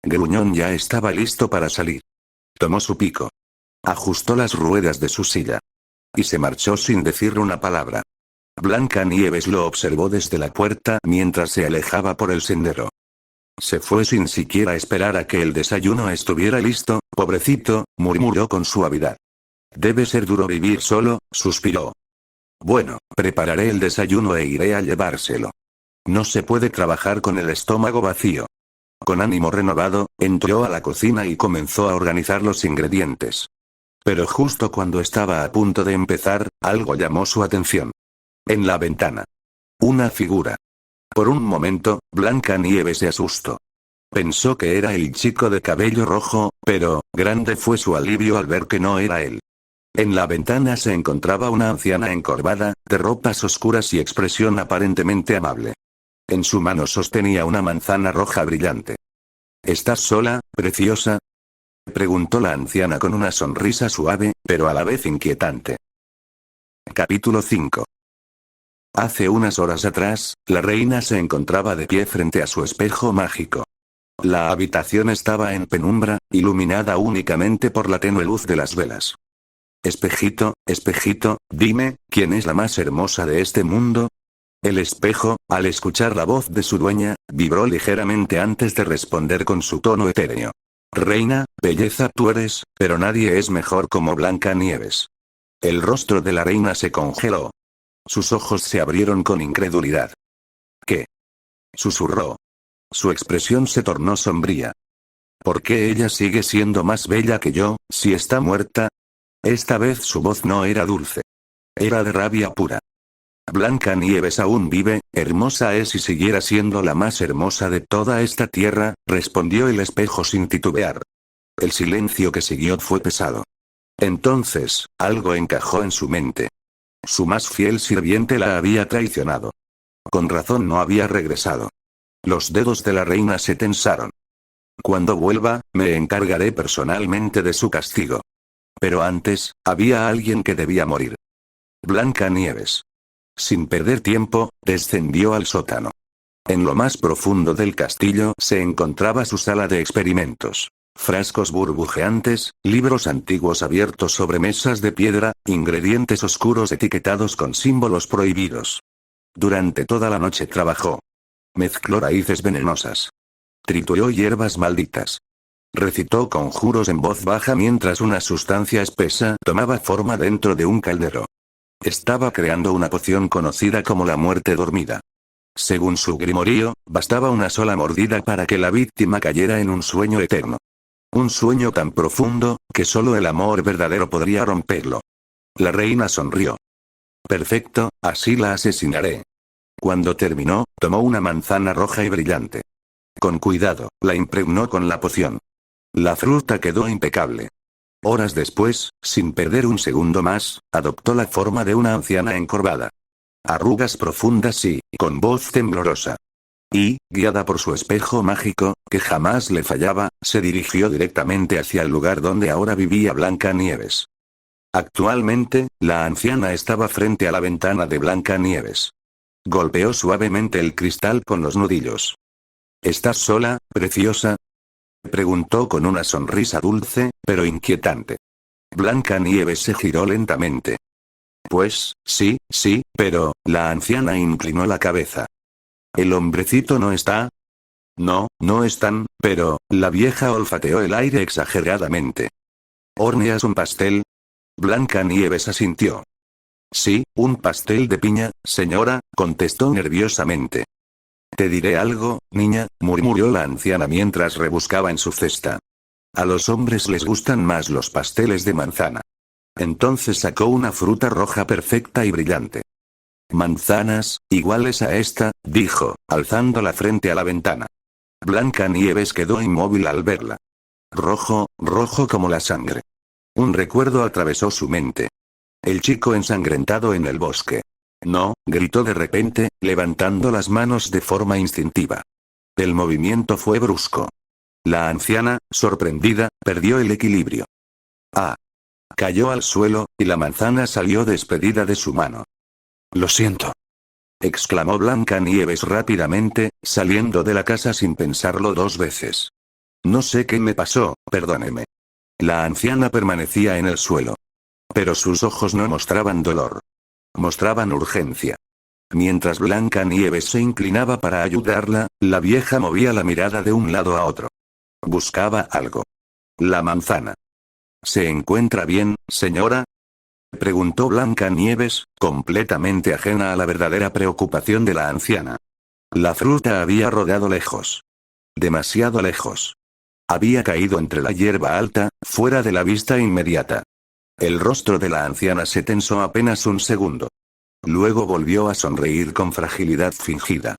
Gruñón ya estaba listo para salir. Tomó su pico. Ajustó las ruedas de su silla. Y se marchó sin decir una palabra. Blancanieves lo observó desde la puerta mientras se alejaba por el sendero. Se fue sin siquiera esperar a que el desayuno estuviera listo, pobrecito, murmuró con suavidad. Debe ser duro vivir solo, suspiró. Bueno, prepararé el desayuno e iré a llevárselo. No se puede trabajar con el estómago vacío. Con ánimo renovado, entró a la cocina y comenzó a organizar los ingredientes. Pero justo cuando estaba a punto de empezar, algo llamó su atención. En la ventana. Una figura. Por un momento, Blancanieves se asustó. Pensó que era el chico de cabello rojo, pero, grande fue su alivio al ver que no era él. En la ventana se encontraba una anciana encorvada, de ropas oscuras y expresión aparentemente amable. En su mano sostenía una manzana roja brillante. ¿Estás sola, preciosa? Preguntó la anciana con una sonrisa suave, pero a la vez inquietante. Capítulo 5. Hace unas horas atrás, la reina se encontraba de pie frente a su espejo mágico. La habitación estaba en penumbra, iluminada únicamente por la tenue luz de las velas. Espejito, espejito, dime, ¿quién es la más hermosa de este mundo? El espejo, al escuchar la voz de su dueña, vibró ligeramente antes de responder con su tono etéreo. Reina, belleza tú eres, pero nadie es mejor como Blancanieves. El rostro de la reina se congeló. Sus ojos se abrieron con incredulidad. ¿Qué? Susurró. Su expresión se tornó sombría. ¿Por qué ella sigue siendo más bella que yo, si está muerta? Esta vez su voz no era dulce. Era de rabia pura. Blancanieves aún vive, hermosa es y siguiera siendo la más hermosa de toda esta tierra, respondió el espejo sin titubear. El silencio que siguió fue pesado. Entonces, algo encajó en su mente. Su más fiel sirviente la había traicionado. Con razón no había regresado. Los dedos de la reina se tensaron. Cuando vuelva, me encargaré personalmente de su castigo. Pero antes, había alguien que debía morir. Blancanieves. Sin perder tiempo, descendió al sótano. En lo más profundo del castillo se encontraba su sala de experimentos. Frascos burbujeantes, libros antiguos abiertos sobre mesas de piedra, ingredientes oscuros etiquetados con símbolos prohibidos. Durante toda la noche trabajó. Mezcló raíces venenosas. Trituró hierbas malditas. Recitó conjuros en voz baja mientras una sustancia espesa tomaba forma dentro de un caldero. Estaba creando una poción conocida como la muerte dormida. Según su grimorío, bastaba una sola mordida para que la víctima cayera en un sueño eterno. Un sueño tan profundo, que solo el amor verdadero podría romperlo. La reina sonrió. Perfecto, así la asesinaré. Cuando terminó, tomó una manzana roja y brillante. Con cuidado, la impregnó con la poción. La fruta quedó impecable. Horas después, sin perder un segundo más, adoptó la forma de una anciana encorvada. Arrugas profundas y, con voz temblorosa. Y, guiada por su espejo mágico, que jamás le fallaba, se dirigió directamente hacia el lugar donde ahora vivía Blancanieves. Actualmente, la anciana estaba frente a la ventana de Blancanieves. Golpeó suavemente el cristal con los nudillos. ¿Estás sola, preciosa? Preguntó con una sonrisa dulce, pero inquietante. Blancanieves se giró lentamente. Pues, sí, pero, la anciana inclinó la cabeza. ¿El hombrecito no está? No, no están, pero, la vieja olfateó el aire exageradamente. ¿Horneas un pastel? Blancanieves asintió. Sí, un pastel de piña, señora, contestó nerviosamente. Te diré algo, niña, murmuró la anciana mientras rebuscaba en su cesta. A los hombres les gustan más los pasteles de manzana. Entonces sacó una fruta roja perfecta y brillante. Manzanas, iguales a esta, dijo, alzando la frente a la ventana. Blancanieves quedó inmóvil al verla. Rojo, rojo como la sangre. Un recuerdo atravesó su mente. El chico ensangrentado en el bosque. No, gritó de repente, levantando las manos de forma instintiva. El movimiento fue brusco. La anciana, sorprendida, perdió el equilibrio. Ah. Cayó al suelo, y la manzana salió despedida de su mano. Lo siento. Exclamó Blancanieves rápidamente, saliendo de la casa sin pensarlo dos veces. No sé qué me pasó, perdóneme. La anciana permanecía en el suelo. Pero sus ojos no mostraban dolor. Mostraban urgencia. Mientras Blancanieves se inclinaba para ayudarla, la vieja movía la mirada de un lado a otro. Buscaba algo. La manzana. ¿Se encuentra bien, señora? Preguntó Blancanieves, completamente ajena a la verdadera preocupación de la anciana. La fruta había rodado lejos. Demasiado lejos. Había caído entre la hierba alta, fuera de la vista inmediata. El rostro de la anciana se tensó apenas un segundo. Luego volvió a sonreír con fragilidad fingida.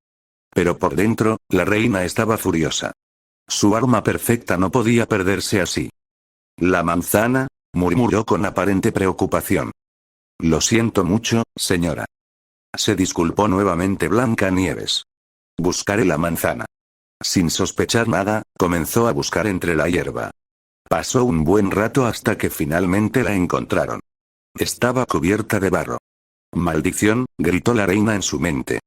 Pero por dentro, la reina estaba furiosa. Su arma perfecta no podía perderse así. ¿La manzana? Murmuró con aparente preocupación. Lo siento mucho, señora. Se disculpó nuevamente Blancanieves. Buscaré la manzana. Sin sospechar nada, comenzó a buscar entre la hierba. Pasó un buen rato hasta que finalmente la encontraron. Estaba cubierta de barro. Maldición, gritó la reina en su mente.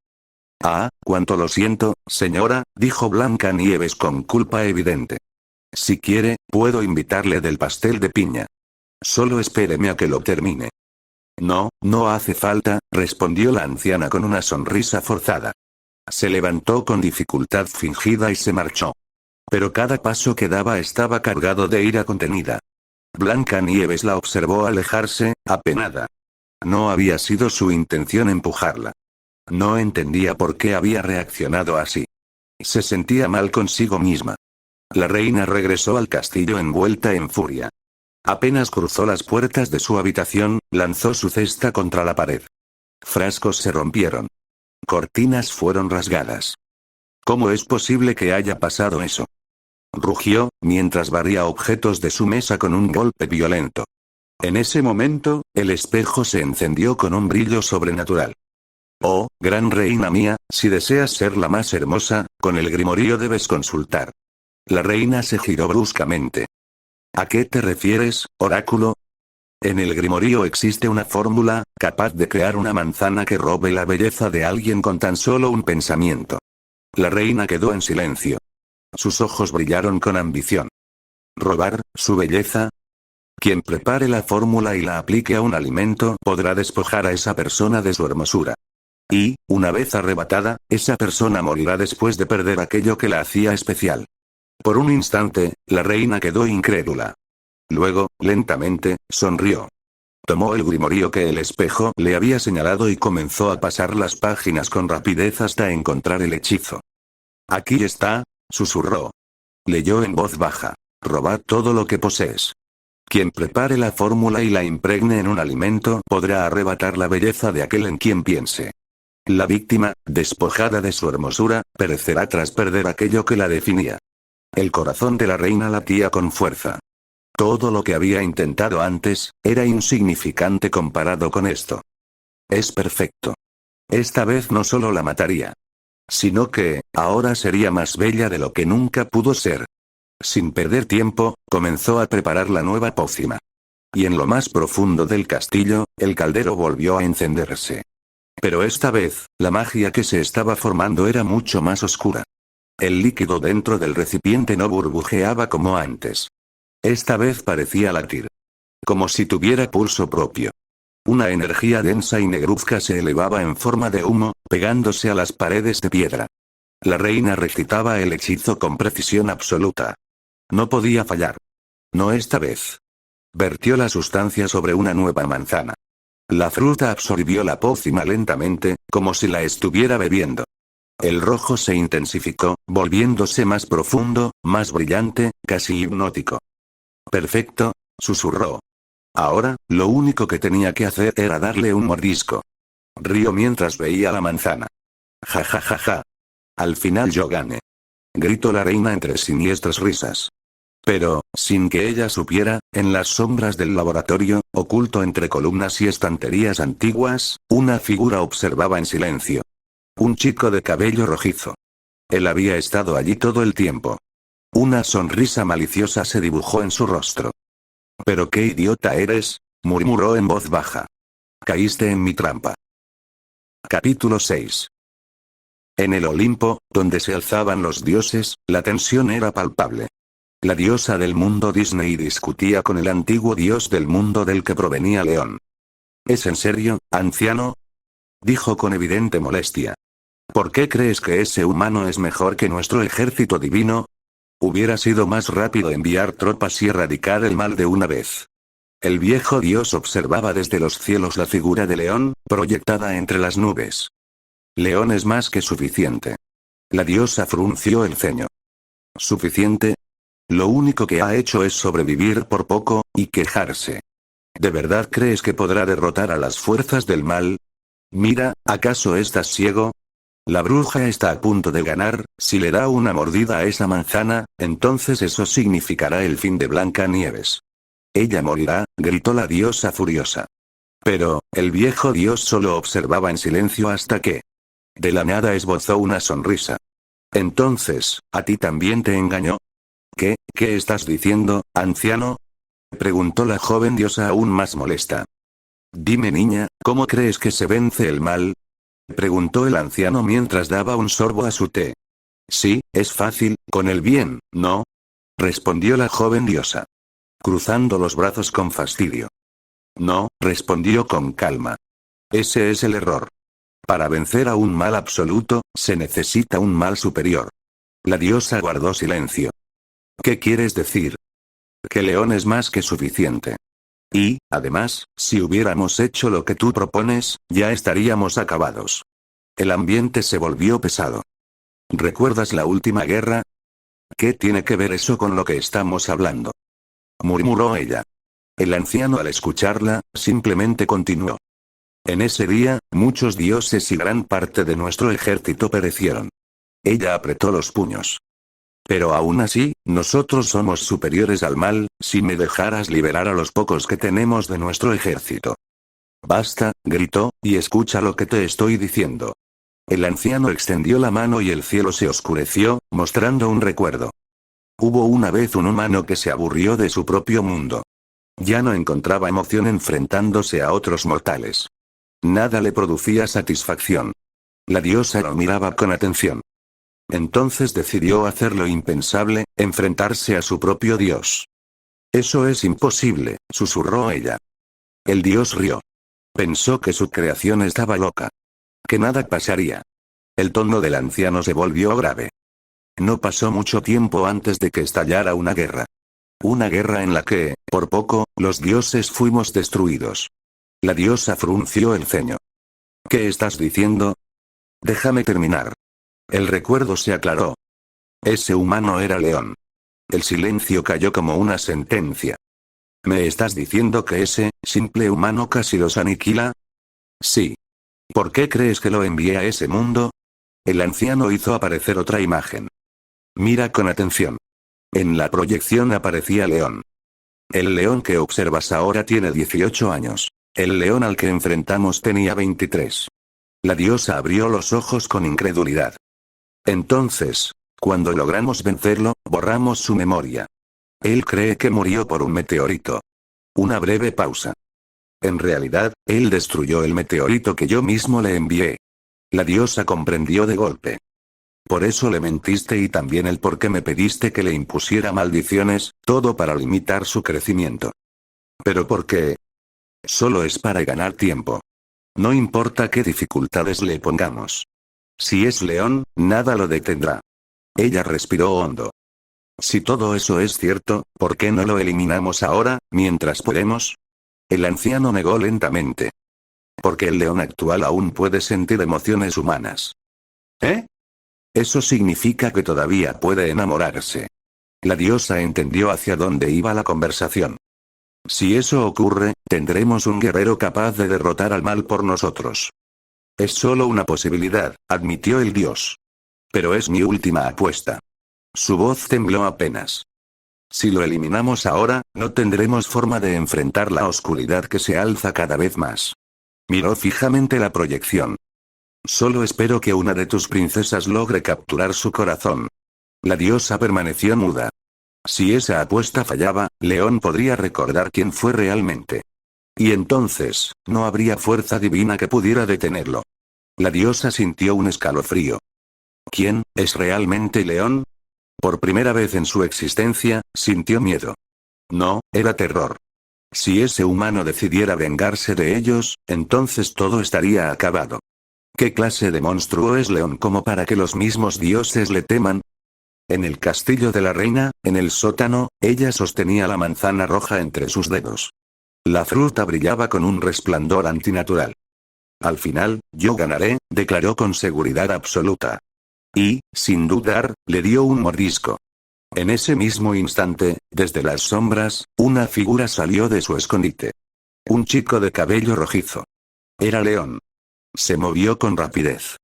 Ah, cuánto lo siento, señora, dijo Blancanieves con culpa evidente. Si quiere, puedo invitarle del pastel de piña. Solo espéreme a que lo termine. No, no hace falta, respondió la anciana con una sonrisa forzada. Se levantó con dificultad fingida y se marchó. Pero cada paso que daba estaba cargado de ira contenida. Blancanieves la observó alejarse, apenada. No había sido su intención empujarla. No entendía por qué había reaccionado así. Se sentía mal consigo misma. La reina regresó al castillo envuelta en furia. Apenas cruzó las puertas de su habitación, lanzó su cesta contra la pared. Frascos se rompieron. Cortinas fueron rasgadas. ¿Cómo es posible que haya pasado eso? Rugió, mientras barría objetos de su mesa con un golpe violento. En ese momento, el espejo se encendió con un brillo sobrenatural. Oh, gran reina mía, si deseas ser la más hermosa, con el grimorío debes consultar. La reina se giró bruscamente. ¿A qué te refieres, oráculo? En el grimorío existe una fórmula, capaz de crear una manzana que robe la belleza de alguien con tan solo un pensamiento. La reina quedó en silencio. Sus ojos brillaron con ambición. ¿Robar su belleza? Quien prepare la fórmula y la aplique a un alimento podrá despojar a esa persona de su hermosura. Y, una vez arrebatada, esa persona morirá después de perder aquello que la hacía especial. Por un instante, la reina quedó incrédula. Luego, lentamente, sonrió. Tomó el grimorío que el espejo le había señalado y comenzó a pasar las páginas con rapidez hasta encontrar el hechizo. Aquí está, susurró. Leyó en voz baja. Robad todo lo que posees. Quien prepare la fórmula y la impregne en un alimento podrá arrebatar la belleza de aquel en quien piense. La víctima, despojada de su hermosura, perecerá tras perder aquello que la definía. El corazón de la reina latía con fuerza. Todo lo que había intentado antes, era insignificante comparado con esto. Es perfecto. Esta vez no solo la mataría, sino que, ahora sería más bella de lo que nunca pudo ser. Sin perder tiempo, comenzó a preparar la nueva pócima. Y en lo más profundo del castillo, el caldero volvió a encenderse. Pero esta vez, la magia que se estaba formando era mucho más oscura. El líquido dentro del recipiente no burbujeaba como antes. Esta vez parecía latir. Como si tuviera pulso propio. Una energía densa y negruzca se elevaba en forma de humo, pegándose a las paredes de piedra. La reina recitaba el hechizo con precisión absoluta. No podía fallar. No esta vez. Vertió la sustancia sobre una nueva manzana. La fruta absorbió la pócima lentamente, como si la estuviera bebiendo. El rojo se intensificó, volviéndose más profundo, más brillante, casi hipnótico. Perfecto, susurró. Ahora, lo único que tenía que hacer era darle un mordisco. Rió mientras veía la manzana. Ja ja ja ja. Al final yo gané. Gritó la reina entre siniestras risas. Pero, sin que ella supiera, en las sombras del laboratorio, oculto entre columnas y estanterías antiguas, una figura observaba en silencio. Un chico de cabello rojizo. Él había estado allí todo el tiempo. Una sonrisa maliciosa se dibujó en su rostro. «¿Pero qué idiota eres?», murmuró en voz baja. «Caíste en mi trampa». Capítulo 6. En el Olimpo, donde se alzaban los dioses, la tensión era palpable. La diosa del mundo Disney discutía con el antiguo dios del mundo del que provenía León. ¿Es en serio, anciano?, dijo con evidente molestia. ¿Por qué crees que ese humano es mejor que nuestro ejército divino? Hubiera sido más rápido enviar tropas y erradicar el mal de una vez. El viejo dios observaba desde los cielos la figura de León, proyectada entre las nubes. León es más que suficiente. La diosa frunció el ceño. ¿Suficiente? Lo único que ha hecho es sobrevivir por poco, y quejarse. ¿De verdad crees que podrá derrotar a las fuerzas del mal? Mira, ¿acaso estás ciego? La bruja está a punto de ganar, si le da una mordida a esa manzana, entonces eso significará el fin de Blancanieves. Ella morirá, gritó la diosa furiosa. Pero, el viejo dios solo observaba en silencio hasta que, de la nada esbozó una sonrisa. Entonces, ¿a ti también te engañó? ¿Qué estás diciendo, anciano?, preguntó la joven diosa aún más molesta. Dime, niña, ¿cómo crees que se vence el mal?, preguntó el anciano mientras daba un sorbo a su té. Sí, es fácil, con el bien, ¿no?, respondió la joven diosa, cruzando los brazos con fastidio. No, respondió con calma. Ese es el error. Para vencer a un mal absoluto, se necesita un mal superior. La diosa guardó silencio. ¿Qué quieres decir? Que León es más que suficiente. Y, además, si hubiéramos hecho lo que tú propones, ya estaríamos acabados. El ambiente se volvió pesado. ¿Recuerdas la última guerra? ¿Qué tiene que ver eso con lo que estamos hablando?, murmuró ella. El anciano, al escucharla, simplemente continuó. En ese día, muchos dioses y gran parte de nuestro ejército perecieron. Ella apretó los puños. Pero aún así, nosotros somos superiores al mal, si me dejaras liberar a los pocos que tenemos de nuestro ejército. Basta, gritó, y escucha lo que te estoy diciendo. El anciano extendió la mano y el cielo se oscureció, mostrando un recuerdo. Hubo una vez un humano que se aburrió de su propio mundo. Ya no encontraba emoción enfrentándose a otros mortales. Nada le producía satisfacción. La diosa lo miraba con atención. Entonces decidió hacer lo impensable, enfrentarse a su propio dios. Eso es imposible, susurró ella. El dios rió. Pensó que su creación estaba loca. Que nada pasaría. El tono del anciano se volvió grave. No pasó mucho tiempo antes de que estallara una guerra. Una guerra en la que, por poco, los dioses fuimos destruidos. La diosa frunció el ceño. ¿Qué estás diciendo? Déjame terminar. El recuerdo se aclaró. Ese humano era León. El silencio cayó como una sentencia. ¿Me estás diciendo que ese simple humano casi los aniquila? Sí. ¿Por qué crees que lo envié a ese mundo? El anciano hizo aparecer otra imagen. Mira con atención. En la proyección aparecía León. El león que observas ahora tiene 18 años. El león al que enfrentamos tenía 23. La diosa abrió los ojos con incredulidad. Entonces, cuando logramos vencerlo, borramos su memoria. Él cree que murió por un meteorito. Una breve pausa. En realidad, él destruyó el meteorito que yo mismo le envié. La diosa comprendió de golpe. Por eso le mentiste y también el por qué me pediste que le impusiera maldiciones, todo para limitar su crecimiento. ¿Pero por qué? Solo es para ganar tiempo. No importa qué dificultades le pongamos. Si es león, nada lo detendrá. Ella respiró hondo. Si todo eso es cierto, ¿por qué no lo eliminamos ahora, mientras podemos? El anciano negó lentamente. Porque el león actual aún puede sentir emociones humanas. ¿Eh? Eso significa que todavía puede enamorarse. La diosa entendió hacia dónde iba la conversación. Si eso ocurre, tendremos un guerrero capaz de derrotar al mal por nosotros. Es solo una posibilidad, admitió el dios. Pero es mi última apuesta. Su voz tembló apenas. Si lo eliminamos ahora, no tendremos forma de enfrentar la oscuridad que se alza cada vez más. Miró fijamente la proyección. Solo espero que una de tus princesas logre capturar su corazón. La diosa permaneció muda. Si esa apuesta fallaba, León podría recordar quién fue realmente. Y entonces, no habría fuerza divina que pudiera detenerlo. La diosa sintió un escalofrío. ¿Quién es realmente León? Por primera vez en su existencia, sintió miedo. No, era terror. Si ese humano decidiera vengarse de ellos, entonces todo estaría acabado. ¿Qué clase de monstruo es León como para que los mismos dioses le teman? En el castillo de la reina, en el sótano, ella sostenía la manzana roja entre sus dedos. La fruta brillaba con un resplandor antinatural. Al final, yo ganaré, declaró con seguridad absoluta. Y, sin dudar, le dio un mordisco. En ese mismo instante, desde las sombras, una figura salió de su escondite. Un chico de cabello rojizo. Era León. Se movió con rapidez.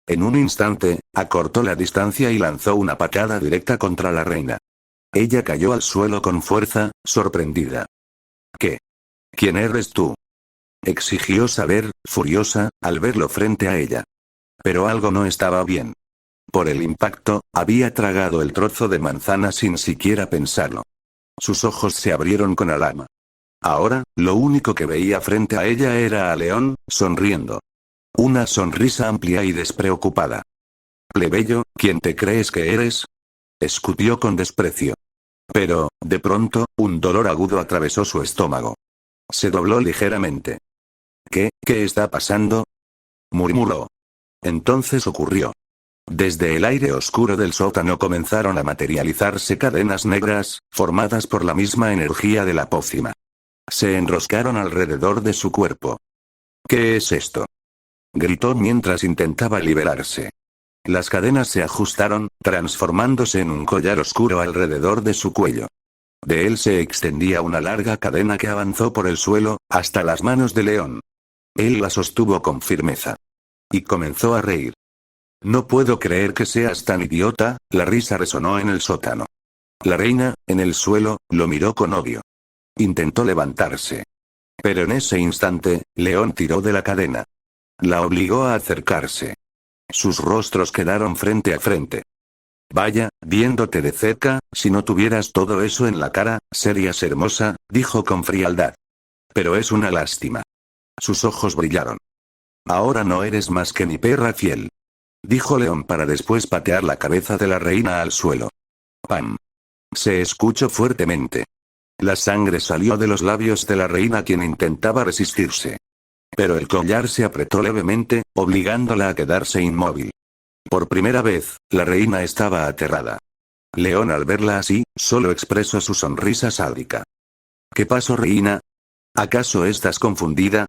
En un instante, acortó la distancia y lanzó una patada directa contra la reina. Ella cayó al suelo con fuerza, sorprendida. ¿Qué? ¿Quién eres tú? Exigió saber, furiosa, al verlo frente a ella. Pero algo no estaba bien. Por el impacto, había tragado el trozo de manzana sin siquiera pensarlo. Sus ojos se abrieron con alarma. Ahora, lo único que veía frente a ella era a León, sonriendo. Una sonrisa amplia y despreocupada. Plebeyo, ¿quién te crees que eres? Escupió con desprecio. Pero, de pronto, un dolor agudo atravesó su estómago. Se dobló ligeramente. ¿Qué está pasando? Murmuró. Entonces ocurrió. Desde el aire oscuro del sótano comenzaron a materializarse cadenas negras, formadas por la misma energía de la pócima. Se enroscaron alrededor de su cuerpo. ¿Qué es esto? Gritó mientras intentaba liberarse. Las cadenas se ajustaron, transformándose en un collar oscuro alrededor de su cuello. De él se extendía una larga cadena que avanzó por el suelo, hasta las manos de León. Él la sostuvo con firmeza. Y comenzó a reír. No puedo creer que seas tan idiota, la risa resonó en el sótano. La reina, en el suelo, lo miró con odio. Intentó levantarse. Pero en ese instante, León tiró de la cadena. La obligó a acercarse. Sus rostros quedaron frente a frente. Vaya, viéndote de cerca, si no tuvieras todo eso en la cara, serías hermosa, dijo con frialdad. Pero es una lástima. Sus ojos brillaron. Ahora no eres más que mi perra fiel. Dijo León para después patear la cabeza de la reina al suelo. ¡Pam! Se escuchó fuertemente. La sangre salió de los labios de la reina quien intentaba resistirse. Pero el collar se apretó levemente, obligándola a quedarse inmóvil. Por primera vez, la reina estaba aterrada. León al verla así, solo expresó su sonrisa sádica. ¿Qué pasó, reina? ¿Acaso estás confundida?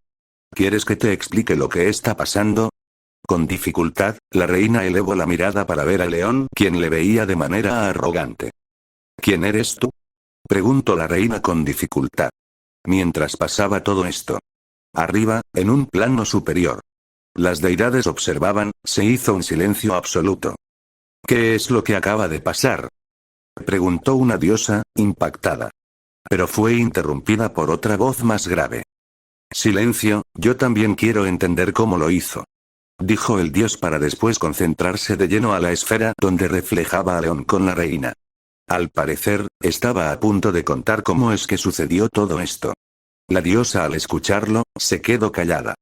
¿Quieres que te explique lo que está pasando? Con dificultad, la reina elevó la mirada para ver a León, quien le veía de manera arrogante. ¿Quién eres tú? Preguntó la reina con dificultad. Mientras pasaba todo esto. Arriba, en un plano superior. Las deidades observaban, se hizo un silencio absoluto. ¿Qué es lo que acaba de pasar? Preguntó una diosa, impactada. Pero fue interrumpida por otra voz más grave. Silencio, yo también quiero entender cómo lo hizo. Dijo el dios para después concentrarse de lleno a la esfera donde reflejaba a León con la reina. Al parecer, estaba a punto de contar cómo es que sucedió todo esto. La diosa al escucharlo, se quedó callada.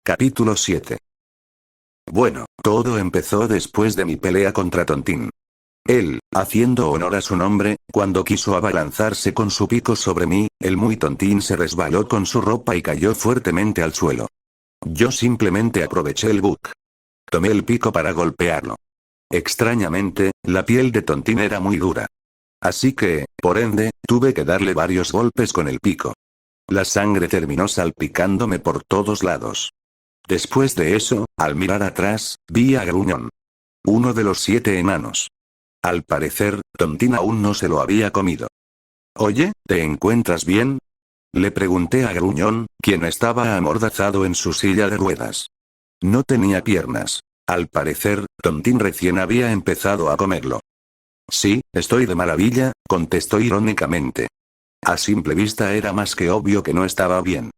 Capítulo 7. Bueno, todo empezó después de mi pelea contra Tontín. Él, haciendo honor a su nombre, cuando quiso abalanzarse con su pico sobre mí, el muy Tontín se resbaló con su ropa y cayó fuertemente al suelo. Yo simplemente aproveché el bug. Tomé el pico para golpearlo. Extrañamente, la piel de Tontín era muy dura. Así que, por ende, tuve que darle varios golpes con el pico. La sangre terminó salpicándome por todos lados. Después de eso, al mirar atrás, vi a Gruñón. Uno de los 7 enanos. Al parecer, Tontín aún no se lo había comido. Oye, ¿te encuentras bien? Le pregunté a Gruñón, quien estaba amordazado en su silla de ruedas. No tenía piernas. Al parecer, Tontín recién había empezado a comerlo. Sí, estoy de maravilla, contestó irónicamente. A simple vista era más que obvio que no estaba bien.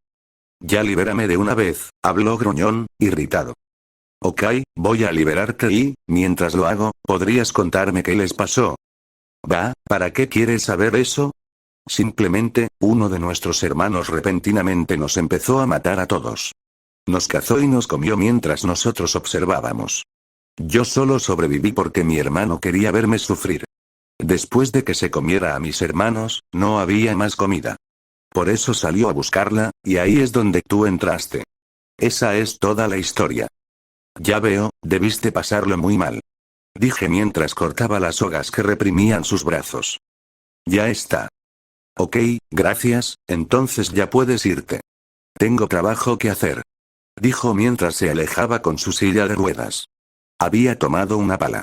Ya libérame de una vez, habló Gruñón, irritado. Ok, voy a liberarte y, mientras lo hago, ¿podrías contarme qué les pasó? Va, ¿para qué quieres saber eso? Simplemente, uno de nuestros hermanos repentinamente nos empezó a matar a todos. Nos cazó y nos comió mientras nosotros observábamos. Yo solo sobreviví porque mi hermano quería verme sufrir. Después de que se comiera a mis hermanos, no había más comida. Por eso salió a buscarla, y ahí es donde tú entraste. Esa es toda la historia. Ya veo, debiste pasarlo muy mal. Dije mientras cortaba las sogas que reprimían sus brazos. Ya está. Ok, gracias, entonces ya puedes irte. Tengo trabajo que hacer. Dijo mientras se alejaba con su silla de ruedas. Había tomado una pala.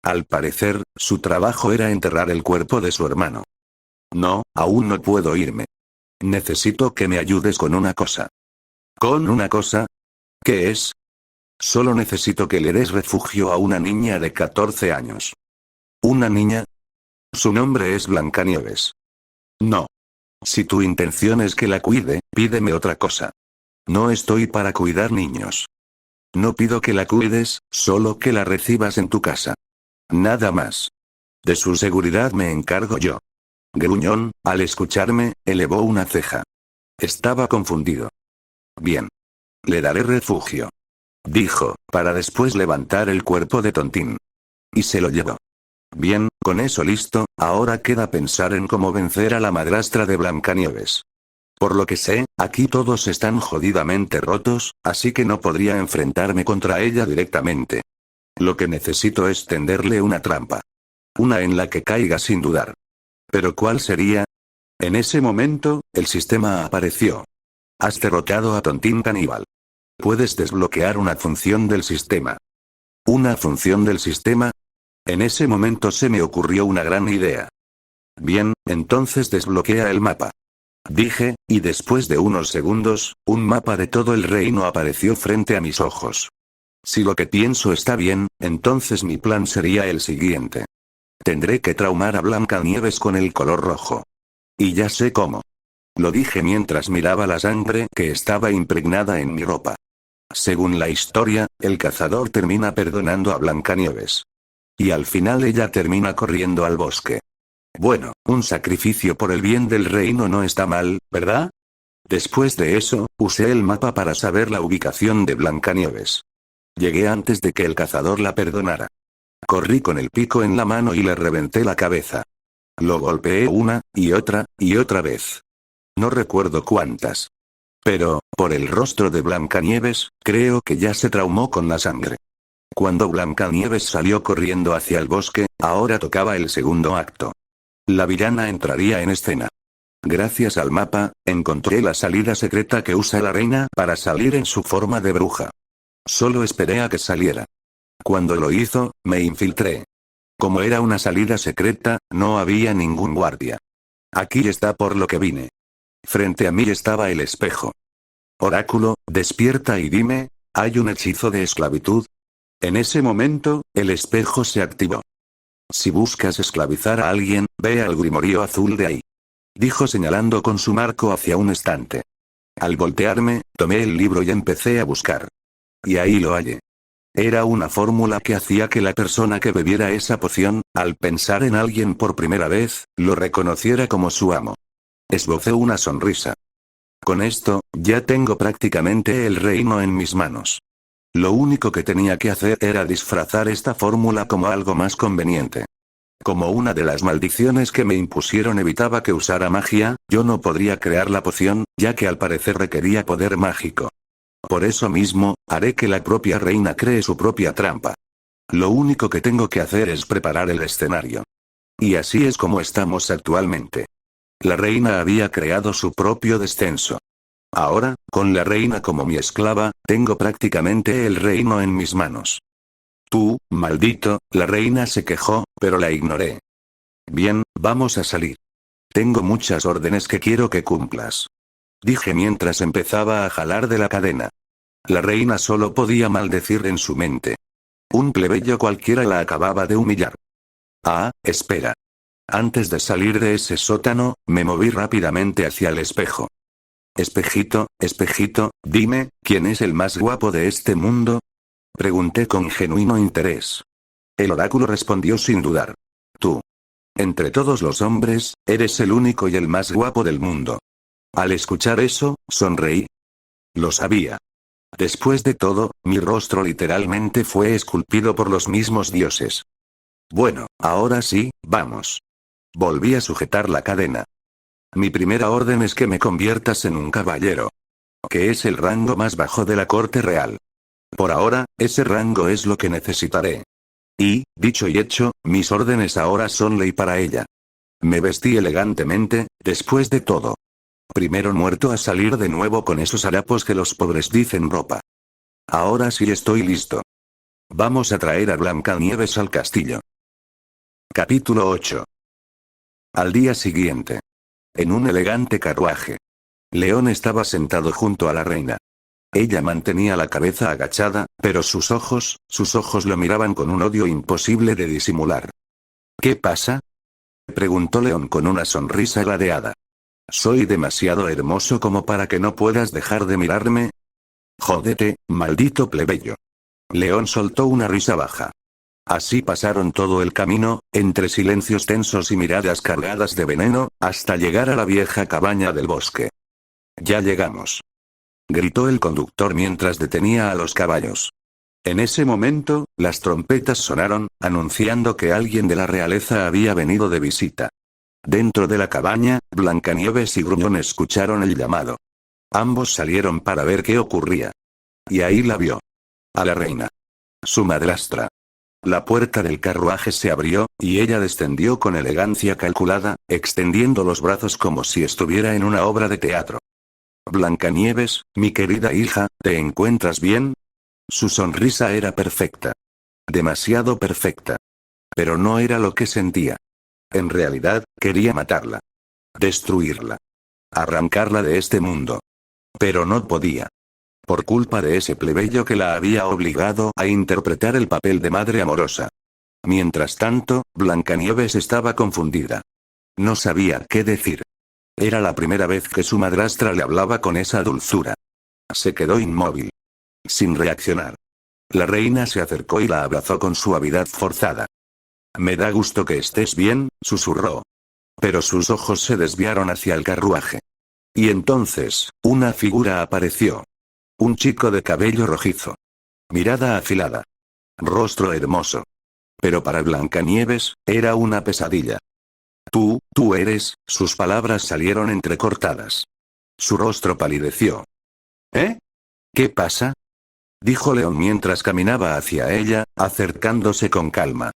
Al parecer, su trabajo era enterrar el cuerpo de su hermano. No, aún no puedo irme. Necesito que me ayudes con una cosa. ¿Con una cosa? ¿Qué es? Solo necesito que le des refugio a una niña de 14 años. ¿Una niña? Su nombre es Blancanieves. No. Si tu intención es que la cuide, pídeme otra cosa. No estoy para cuidar niños. No pido que la cuides, solo que la recibas en tu casa. Nada más. De su seguridad me encargo yo. Gruñón, al escucharme, elevó una ceja. Estaba confundido. Bien. Le daré refugio. Dijo, para después levantar el cuerpo de Tontín. Y se lo llevó. Bien, con eso listo, ahora queda pensar en cómo vencer a la madrastra de Blancanieves. Por lo que sé, aquí todos están jodidamente rotos, así que no podría enfrentarme contra ella directamente. Lo que necesito es tenderle una trampa. Una en la que caiga sin dudar. ¿Pero cuál sería? En ese momento, el sistema apareció. Has derrotado a Tontín Caníbal. Puedes desbloquear una función del sistema. ¿Una función del sistema? En ese momento se me ocurrió una gran idea. Bien, entonces desbloquea el mapa. Dije, y después de unos segundos, un mapa de todo el reino apareció frente a mis ojos. Si lo que pienso está bien, entonces mi plan sería el siguiente. Tendré que traumar a Blancanieves con el color rojo. Y ya sé cómo. Lo dije mientras miraba la sangre que estaba impregnada en mi ropa. Según la historia, el cazador termina perdonando a Blancanieves. Y al final ella termina corriendo al bosque. Bueno, un sacrificio por el bien del reino no está mal, ¿verdad? Después de eso, usé el mapa para saber la ubicación de Blancanieves. Llegué antes de que el cazador la perdonara. Corrí con el pico en la mano y le reventé la cabeza. Lo golpeé una, y otra vez. No recuerdo cuántas. Pero, por el rostro de Blancanieves, creo que ya se traumó con la sangre. Cuando Blancanieves salió corriendo hacia el bosque, ahora tocaba el segundo acto. La villana entraría en escena. Gracias al mapa, encontré la salida secreta que usa la reina para salir en su forma de bruja. Solo esperé a que saliera. Cuando lo hizo, me infiltré. Como era una salida secreta, no había ningún guardia. Aquí está por lo que vine. Frente a mí estaba el espejo. Oráculo, despierta y dime, ¿hay un hechizo de esclavitud? En ese momento, el espejo se activó. Si buscas esclavizar a alguien, ve al grimorio azul de ahí. Dijo señalando con su marco hacia un estante. Al voltearme, tomé el libro y empecé a buscar. Y ahí lo hallé. Era una fórmula que hacía que la persona que bebiera esa poción, al pensar en alguien por primera vez, lo reconociera como su amo. Esbocé una sonrisa. Con esto, ya tengo prácticamente el reino en mis manos. Lo único que tenía que hacer era disfrazar esta fórmula como algo más conveniente. Como una de las maldiciones que me impusieron evitaba que usara magia, yo no podría crear la poción, ya que al parecer requería poder mágico. Por eso mismo, haré que la propia reina cree su propia trampa. Lo único que tengo que hacer es preparar el escenario. Y así es como estamos actualmente. La reina había creado su propio descenso. Ahora, con la reina como mi esclava, tengo prácticamente el reino en mis manos. Tú, maldito, la reina se quejó, pero la ignoré. Bien, vamos a salir. Tengo muchas órdenes que quiero que cumplas. Dije mientras empezaba a jalar de la cadena. La reina solo podía maldecir en su mente. Un plebeyo cualquiera la acababa de humillar. Ah, espera. Antes de salir de ese sótano, me moví rápidamente hacia el espejo. Espejito, espejito, dime, ¿quién es el más guapo de este mundo? Pregunté con genuino interés. El oráculo respondió sin dudar. Tú. Entre todos los hombres, eres el único y el más guapo del mundo. Al escuchar eso, sonreí. Lo sabía. Después de todo, mi rostro literalmente fue esculpido por los mismos dioses. Bueno, ahora sí, vamos. Volví a sujetar la cadena. Mi primera orden es que me conviertas en un caballero. Que es el rango más bajo de la corte real. Por ahora, ese rango es lo que necesitaré. Y, dicho y hecho, mis órdenes ahora son ley para ella. Me vestí elegantemente, después de todo. Primero muerto a salir de nuevo con esos harapos que los pobres dicen ropa. Ahora sí estoy listo. Vamos a traer a Blancanieves al castillo. Capítulo 8. Al día siguiente. En un elegante carruaje. León estaba sentado junto a la reina. Ella mantenía la cabeza agachada, pero sus ojos lo miraban con un odio imposible de disimular. ¿Qué pasa? Preguntó León con una sonrisa ladeada. ¿Soy demasiado hermoso como para que no puedas dejar de mirarme? Jódete, maldito plebeyo. León soltó una risa baja. Así pasaron todo el camino, entre silencios tensos y miradas cargadas de veneno, hasta llegar a la vieja cabaña del bosque. Ya llegamos. Gritó el conductor mientras detenía a los caballos. En ese momento, las trompetas sonaron, anunciando que alguien de la realeza había venido de visita. Dentro de la cabaña, Blancanieves y Gruñón escucharon el llamado. Ambos salieron para ver qué ocurría. Y ahí la vio. A la reina. Su madrastra. La puerta del carruaje se abrió, y ella descendió con elegancia calculada, extendiendo los brazos como si estuviera en una obra de teatro. Blancanieves, mi querida hija, ¿te encuentras bien? Su sonrisa era perfecta. Demasiado perfecta. Pero no era lo que sentía. En realidad, quería matarla. Destruirla. Arrancarla de este mundo. Pero no podía. Por culpa de ese plebeyo que la había obligado a interpretar el papel de madre amorosa. Mientras tanto, Blancanieves estaba confundida. No sabía qué decir. Era la primera vez que su madrastra le hablaba con esa dulzura. Se quedó inmóvil. Sin reaccionar. La reina se acercó y la abrazó con suavidad forzada. Me da gusto que estés bien, susurró. Pero sus ojos se desviaron hacia el carruaje. Y entonces, una figura apareció. Un chico de cabello rojizo. Mirada afilada. Rostro hermoso. Pero para Blancanieves, era una pesadilla. Tú eres, sus palabras salieron entrecortadas. Su rostro palideció. ¿Eh? ¿Qué pasa? Dijo León mientras caminaba hacia ella, acercándose con calma.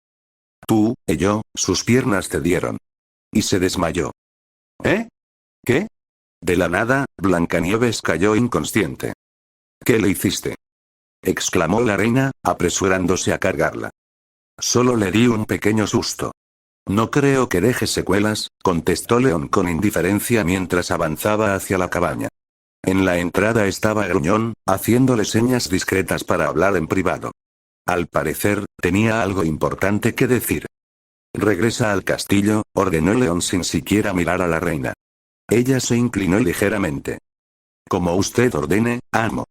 Sus piernas cedieron. Y se desmayó. ¿Eh? ¿Qué? De la nada, Blancanieves cayó inconsciente. ¿Qué le hiciste? Exclamó la reina, apresurándose a cargarla. Solo le di un pequeño susto. No creo que deje secuelas, contestó León con indiferencia mientras avanzaba hacia la cabaña. En la entrada estaba Gruñón, haciéndole señas discretas para hablar en privado. Al parecer, tenía algo importante que decir. Regresa al castillo, ordenó León sin siquiera mirar a la reina. Ella se inclinó ligeramente. Como usted ordene, amo.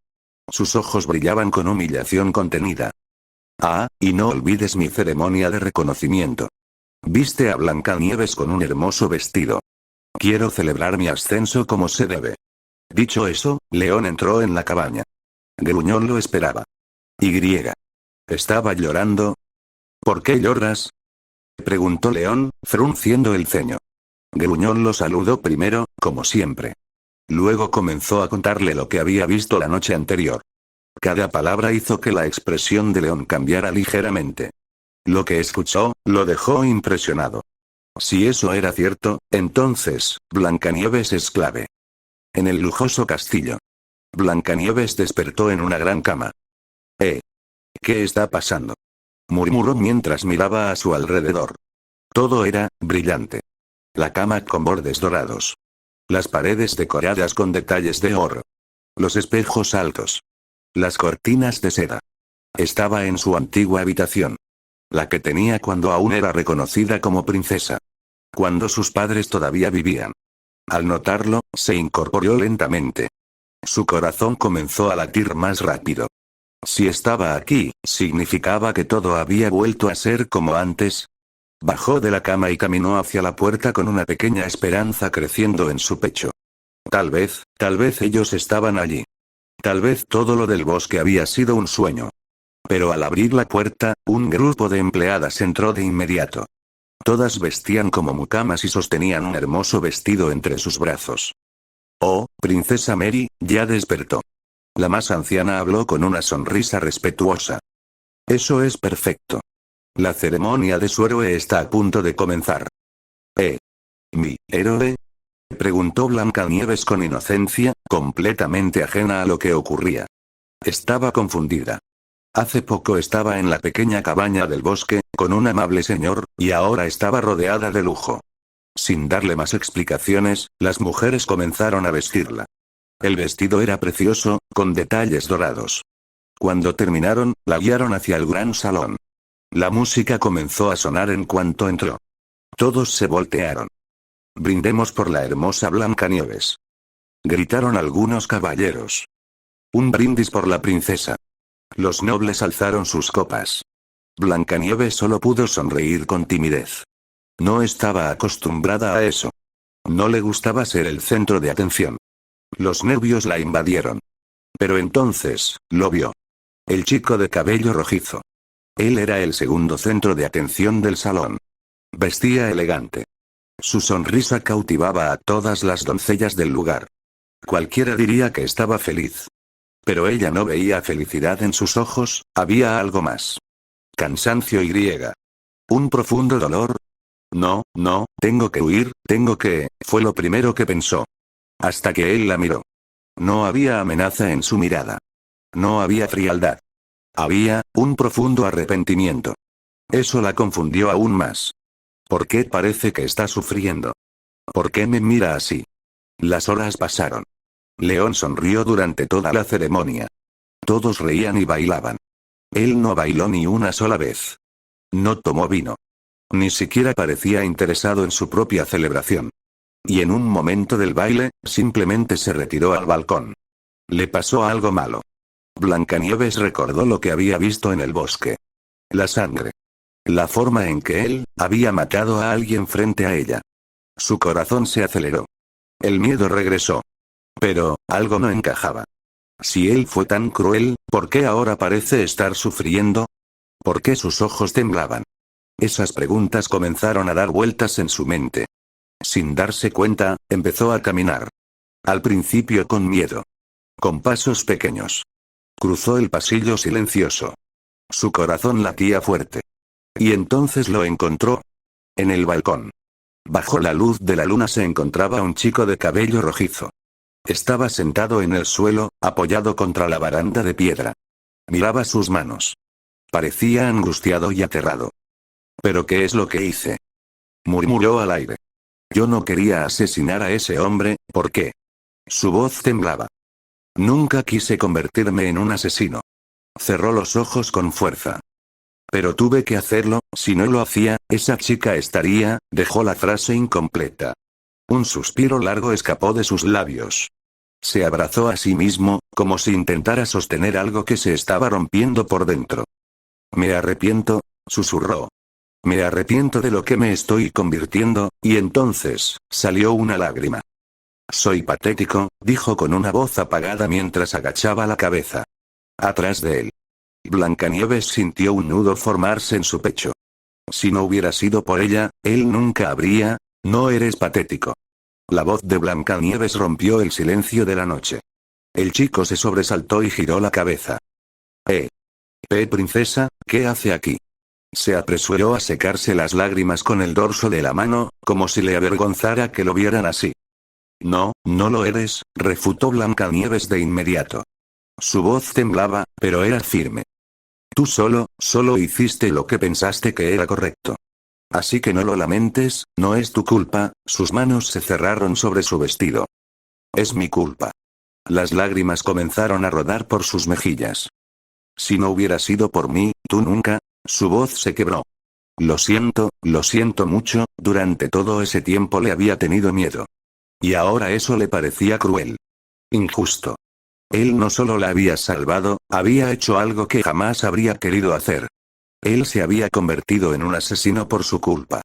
Sus ojos brillaban con humillación contenida. Ah, y no olvides mi ceremonia de reconocimiento. Viste a Blancanieves con un hermoso vestido. Quiero celebrar mi ascenso como se debe. Dicho eso, León entró en la cabaña. Gruñón lo esperaba. Y. ¿Estaba llorando? ¿Por qué lloras? Preguntó León, frunciendo el ceño. Gruñón lo saludó primero, como siempre. Luego comenzó a contarle lo que había visto la noche anterior. Cada palabra hizo que la expresión de León cambiara ligeramente. Lo que escuchó, lo dejó impresionado. Si eso era cierto, entonces, Blancanieves es clave. En el lujoso castillo. Blancanieves despertó en una gran cama. ¿Qué está pasando? Murmuró mientras miraba a su alrededor. Todo era brillante. La cama con bordes dorados. Las paredes decoradas con detalles de oro. Los espejos altos. Las cortinas de seda. Estaba en su antigua habitación. La que tenía cuando aún era reconocida como princesa. Cuando sus padres todavía vivían. Al notarlo, se incorporó lentamente. Su corazón comenzó a latir más rápido. Si estaba aquí, significaba que todo había vuelto a ser como antes. Bajó de la cama y caminó hacia la puerta con una pequeña esperanza creciendo en su pecho. Tal vez ellos estaban allí. Tal vez todo lo del bosque había sido un sueño. Pero al abrir la puerta, un grupo de empleadas entró de inmediato. Todas vestían como mucamas y sostenían un hermoso vestido entre sus brazos. Oh, Princesa Mary, ya despertó. La más anciana habló con una sonrisa respetuosa. Eso es perfecto. La ceremonia de su héroe está a punto de comenzar. ¿Mi héroe? Preguntó Blancanieves con inocencia, completamente ajena a lo que ocurría. Estaba confundida. Hace poco estaba en la pequeña cabaña del bosque, con un amable señor, y ahora estaba rodeada de lujo. Sin darle más explicaciones, las mujeres comenzaron a vestirla. El vestido era precioso, con detalles dorados. Cuando terminaron, la guiaron hacia el gran salón. La música comenzó a sonar en cuanto entró. Todos se voltearon. Brindemos por la hermosa Blancanieves. Gritaron algunos caballeros. Un brindis por la princesa. Los nobles alzaron sus copas. Blancanieves solo pudo sonreír con timidez. No estaba acostumbrada a eso. No le gustaba ser el centro de atención. Los nervios la invadieron. Pero entonces, lo vio. El chico de cabello rojizo. Él era el segundo centro de atención del salón. Vestía elegante. Su sonrisa cautivaba a todas las doncellas del lugar. Cualquiera diría que estaba feliz. Pero ella no veía felicidad en sus ojos, había algo más. Cansancio y. Un profundo dolor. No, tengo que huir, fue lo primero que pensó. Hasta que él la miró. No había amenaza en su mirada. No había frialdad. Había un profundo arrepentimiento. Eso la confundió aún más. ¿Por qué parece que está sufriendo? ¿Por qué me mira así? Las horas pasaron. León sonrió durante toda la ceremonia. Todos reían y bailaban. Él no bailó ni una sola vez. No tomó vino. Ni siquiera parecía interesado en su propia celebración. Y en un momento del baile, simplemente se retiró al balcón. Le pasó algo malo. Blancanieves recordó lo que había visto en el bosque. La sangre. La forma en que él había matado a alguien frente a ella. Su corazón se aceleró. El miedo regresó. Pero, algo no encajaba. Si él fue tan cruel, ¿por qué ahora parece estar sufriendo? ¿Por qué sus ojos temblaban? Esas preguntas comenzaron a dar vueltas en su mente. Sin darse cuenta, empezó a caminar. Al principio con miedo. Con pasos pequeños. Cruzó el pasillo silencioso. Su corazón latía fuerte. Y entonces lo encontró. En el balcón. Bajo la luz de la luna se encontraba un chico de cabello rojizo. Estaba sentado en el suelo, apoyado contra la baranda de piedra. Miraba sus manos. Parecía angustiado y aterrado. ¿Pero qué es lo que hice? murmuró al aire. Yo no quería asesinar a ese hombre, ¿por qué? Su voz temblaba. Nunca quise convertirme en un asesino. Cerró los ojos con fuerza. Pero tuve que hacerlo, si no lo hacía, esa chica estaría, dejó la frase incompleta. Un suspiro largo escapó de sus labios. Se abrazó a sí mismo, como si intentara sostener algo que se estaba rompiendo por dentro. Me arrepiento, susurró. Me arrepiento de lo que me estoy convirtiendo, y entonces, salió una lágrima. Soy patético, dijo con una voz apagada mientras agachaba la cabeza. Atrás de él. Blancanieves sintió un nudo formarse en su pecho. Si no hubiera sido por ella, él nunca habría. No eres patético. La voz de Blancanieves rompió el silencio de la noche. El chico se sobresaltó y giró la cabeza. Princesa, ¿qué hace aquí? Se apresuró a secarse las lágrimas con el dorso de la mano, como si le avergonzara que lo vieran así. No, no lo eres, refutó Blancanieves de inmediato. Su voz temblaba, pero era firme. Tú solo hiciste lo que pensaste que era correcto. Así que no lo lamentes, no es tu culpa. Sus manos se cerraron sobre su vestido. Es mi culpa. Las lágrimas comenzaron a rodar por sus mejillas. Si no hubiera sido por mí, tú nunca. Su voz se quebró. Lo siento mucho, durante todo ese tiempo le había tenido miedo. Y ahora eso le parecía cruel. Injusto. Él no solo la había salvado, había hecho algo que jamás habría querido hacer. Él se había convertido en un asesino por su culpa.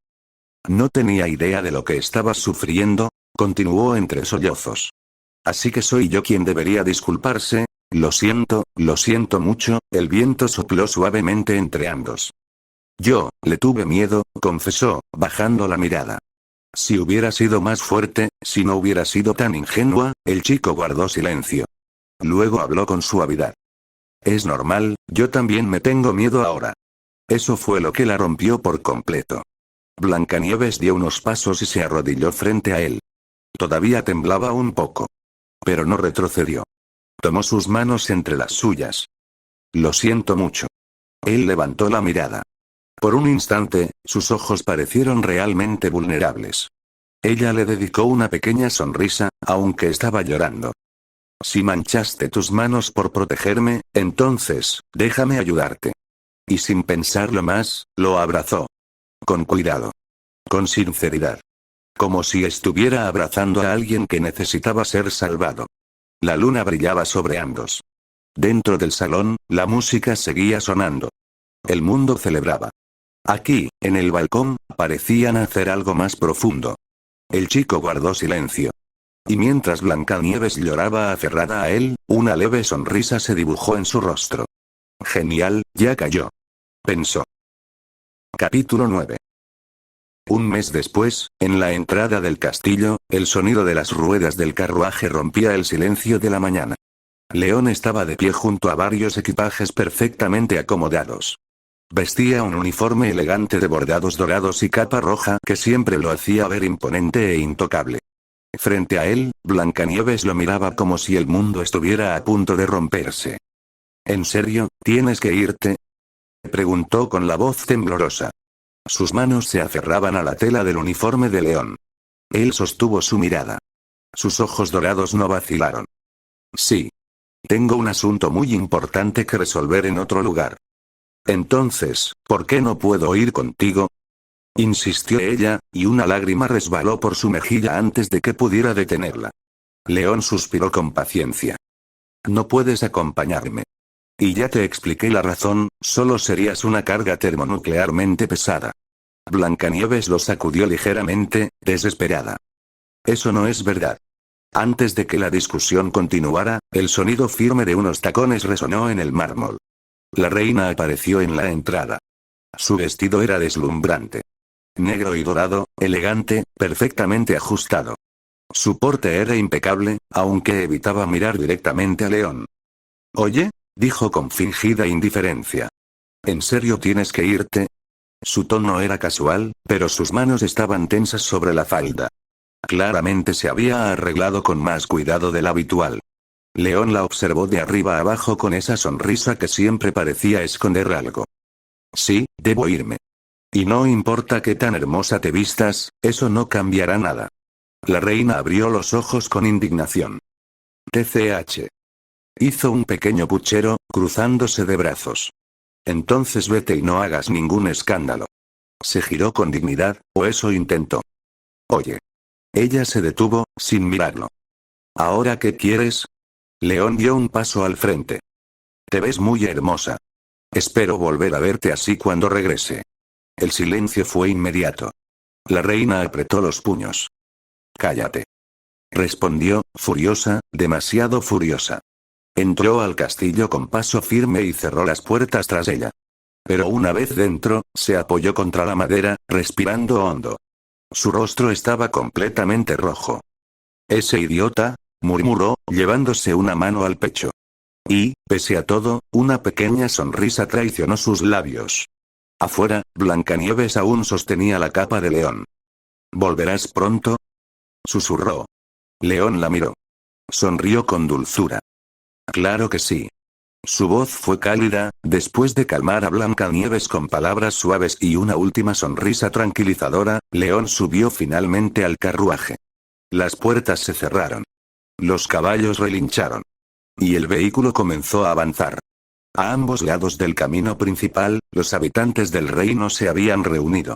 No tenía idea de lo que estaba sufriendo, continuó entre sollozos. Así que soy yo quien debería disculparse. Lo siento mucho. El viento sopló suavemente entre ambos. Yo, le tuve miedo, confesó, bajando la mirada. Si hubiera sido más fuerte, si no hubiera sido tan ingenua. El chico guardó silencio. Luego habló con suavidad. Es normal, yo también me tengo miedo ahora. Eso fue lo que la rompió por completo. Blancanieves dio unos pasos y se arrodilló frente a él. Todavía temblaba un poco. Pero no retrocedió. Tomó sus manos entre las suyas. Lo siento mucho. Él levantó la mirada. Por un instante, sus ojos parecieron realmente vulnerables. Ella le dedicó una pequeña sonrisa, aunque estaba llorando. Si manchaste tus manos por protegerme, entonces, déjame ayudarte. Y sin pensarlo más, lo abrazó. Con cuidado. Con sinceridad. Como si estuviera abrazando a alguien que necesitaba ser salvado. La luna brillaba sobre ambos. Dentro del salón, la música seguía sonando. El mundo celebraba. Aquí, en el balcón, parecía nacer algo más profundo. El chico guardó silencio. Y mientras Blancanieves lloraba aferrada a él, una leve sonrisa se dibujó en su rostro. Genial, ya cayó. Pensó. Capítulo 9. Un mes después, en la entrada del castillo, el sonido de las ruedas del carruaje rompía el silencio de la mañana. León estaba de pie junto a varios equipajes perfectamente acomodados. Vestía un uniforme elegante de bordados dorados y capa roja que siempre lo hacía ver imponente e intocable. Frente a él, Blancanieves lo miraba como si el mundo estuviera a punto de romperse. ¿En serio, tienes que irte? Preguntó con la voz temblorosa. Sus manos se aferraban a la tela del uniforme de León. Él sostuvo su mirada. Sus ojos dorados no vacilaron. Sí. Tengo un asunto muy importante que resolver en otro lugar. Entonces, ¿por qué no puedo ir contigo? Insistió ella, y una lágrima resbaló por su mejilla antes de que pudiera detenerla. León suspiró con paciencia. No puedes acompañarme. Y ya te expliqué la razón, solo serías una carga termonuclearmente pesada. Blancanieves lo sacudió ligeramente, desesperada. Eso no es verdad. Antes de que la discusión continuara, el sonido firme de unos tacones resonó en el mármol. La reina apareció en la entrada. Su vestido era deslumbrante. Negro y dorado, elegante, perfectamente ajustado. Su porte era impecable, aunque evitaba mirar directamente a León. Oye, dijo con fingida indiferencia. ¿En serio tienes que irte? Su tono era casual, pero sus manos estaban tensas sobre la falda. Claramente se había arreglado con más cuidado del habitual. León la observó de arriba abajo con esa sonrisa que siempre parecía esconder algo. Sí, debo irme. Y no importa qué tan hermosa te vistas, eso no cambiará nada. La reina abrió los ojos con indignación. TCH. Hizo un pequeño puchero, cruzándose de brazos. Entonces vete y no hagas ningún escándalo. Se giró con dignidad, o eso intentó. Oye. Ella se detuvo, sin mirarlo. ¿Ahora qué quieres? León dio un paso al frente. Te ves muy hermosa. Espero volver a verte así cuando regrese. El silencio fue inmediato. La reina apretó los puños. Cállate. Respondió, furiosa, demasiado furiosa. Entró al castillo con paso firme y cerró las puertas tras ella. Pero una vez dentro, se apoyó contra la madera, respirando hondo. Su rostro estaba completamente rojo. Ese idiota, murmuró, llevándose una mano al pecho. Y, pese a todo, una pequeña sonrisa traicionó sus labios. Afuera, Blancanieves aún sostenía la capa de León. ¿Volverás pronto? Susurró. León la miró. Sonrió con dulzura. Claro que sí. Su voz fue cálida, después de calmar a Blancanieves con palabras suaves y una última sonrisa tranquilizadora, León subió finalmente al carruaje. Las puertas se cerraron. Los caballos relincharon. Y el vehículo comenzó a avanzar. A ambos lados del camino principal, los habitantes del reino se habían reunido.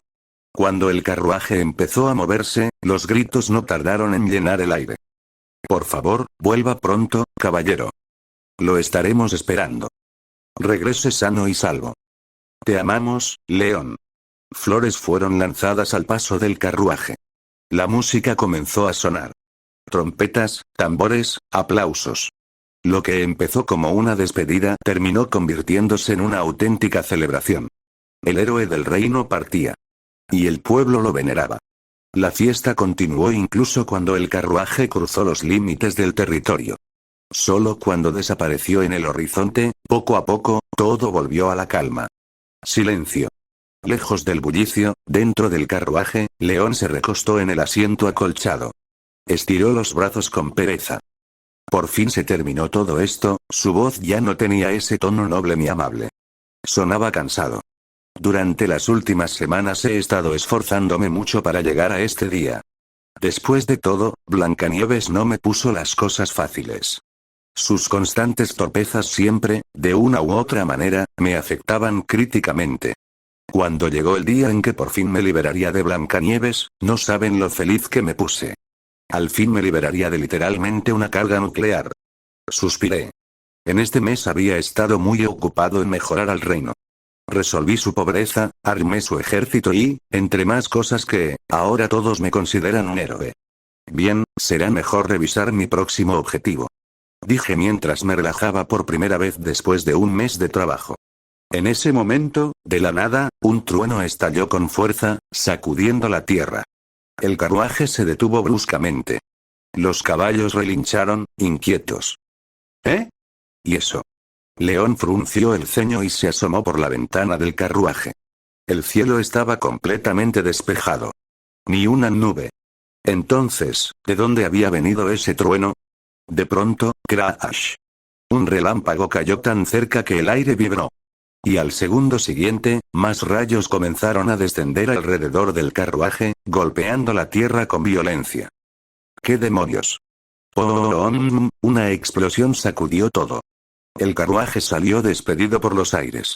Cuando el carruaje empezó a moverse, los gritos no tardaron en llenar el aire. Por favor, vuelva pronto, caballero. Lo estaremos esperando. Regrese sano y salvo. Te amamos, León. Flores fueron lanzadas al paso del carruaje. La música comenzó a sonar. Trompetas, tambores, aplausos. Lo que empezó como una despedida terminó convirtiéndose en una auténtica celebración. El héroe del reino partía. Y el pueblo lo veneraba. La fiesta continuó incluso cuando el carruaje cruzó los límites del territorio. Solo cuando desapareció en el horizonte, poco a poco, todo volvió a la calma. Silencio. Lejos del bullicio, dentro del carruaje, León se recostó en el asiento acolchado. Estiró los brazos con pereza. Por fin se terminó todo esto, su voz ya no tenía ese tono noble ni amable. Sonaba cansado. Durante las últimas semanas he estado esforzándome mucho para llegar a este día. Después de todo, Blancanieves no me puso las cosas fáciles. Sus constantes torpezas siempre, de una u otra manera, me afectaban críticamente. Cuando llegó el día en que por fin me liberaría de Blancanieves, no saben lo feliz que me puse. Al fin me liberaría de literalmente una carga nuclear. Suspiré. En este mes había estado muy ocupado en mejorar al reino. Resolví su pobreza, armé su ejército y, entre más cosas que, ahora todos me consideran un héroe. Bien, será mejor revisar mi próximo objetivo. Dije mientras me relajaba por primera vez después de un mes de trabajo. En ese momento, de la nada, un trueno estalló con fuerza, sacudiendo la tierra. El carruaje se detuvo bruscamente. Los caballos relincharon, inquietos. ¿Eh? ¿Y eso? León frunció el ceño y se asomó por la ventana del carruaje. El cielo estaba completamente despejado. Ni una nube. Entonces, ¿de dónde había venido ese trueno? De pronto, crash. Un relámpago cayó tan cerca que el aire vibró. Y al segundo siguiente, más rayos comenzaron a descender alrededor del carruaje, golpeando la tierra con violencia. ¿Qué demonios? Una explosión sacudió todo. El carruaje salió despedido por los aires.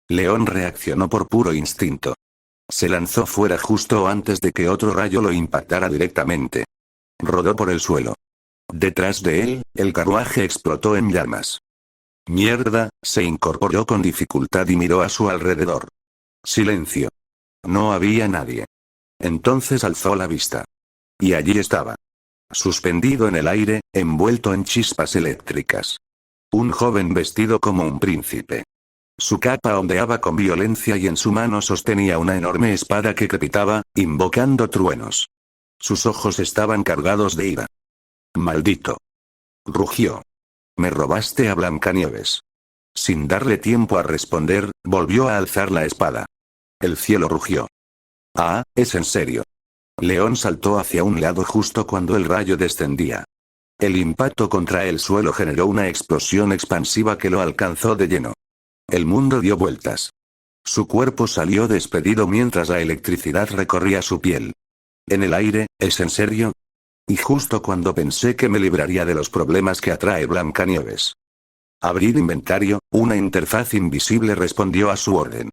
León reaccionó por puro instinto. Se lanzó fuera justo antes de que otro rayo lo impactara directamente. Rodó por el suelo. Detrás de él, el carruaje explotó en llamas. Mierda, se incorporó con dificultad y miró a su alrededor. Silencio. No había nadie. Entonces alzó la vista. Y allí estaba. Suspendido en el aire, envuelto en chispas eléctricas. Un joven vestido como un príncipe. Su capa ondeaba con violencia y en su mano sostenía una enorme espada que crepitaba, invocando truenos. Sus ojos estaban cargados de ira. Maldito. Rugió. Me robaste a Blancanieves. Sin darle tiempo a responder, volvió a alzar la espada. El cielo rugió. Ah, es en serio. León saltó hacia un lado justo cuando el rayo descendía. El impacto contra el suelo generó una explosión expansiva que lo alcanzó de lleno. El mundo dio vueltas. Su cuerpo salió despedido mientras la electricidad recorría su piel. En el aire, ¿es en serio? Y justo cuando pensé que me libraría de los problemas que atrae Blancanieves. Abrir inventario, una interfaz invisible respondió a su orden.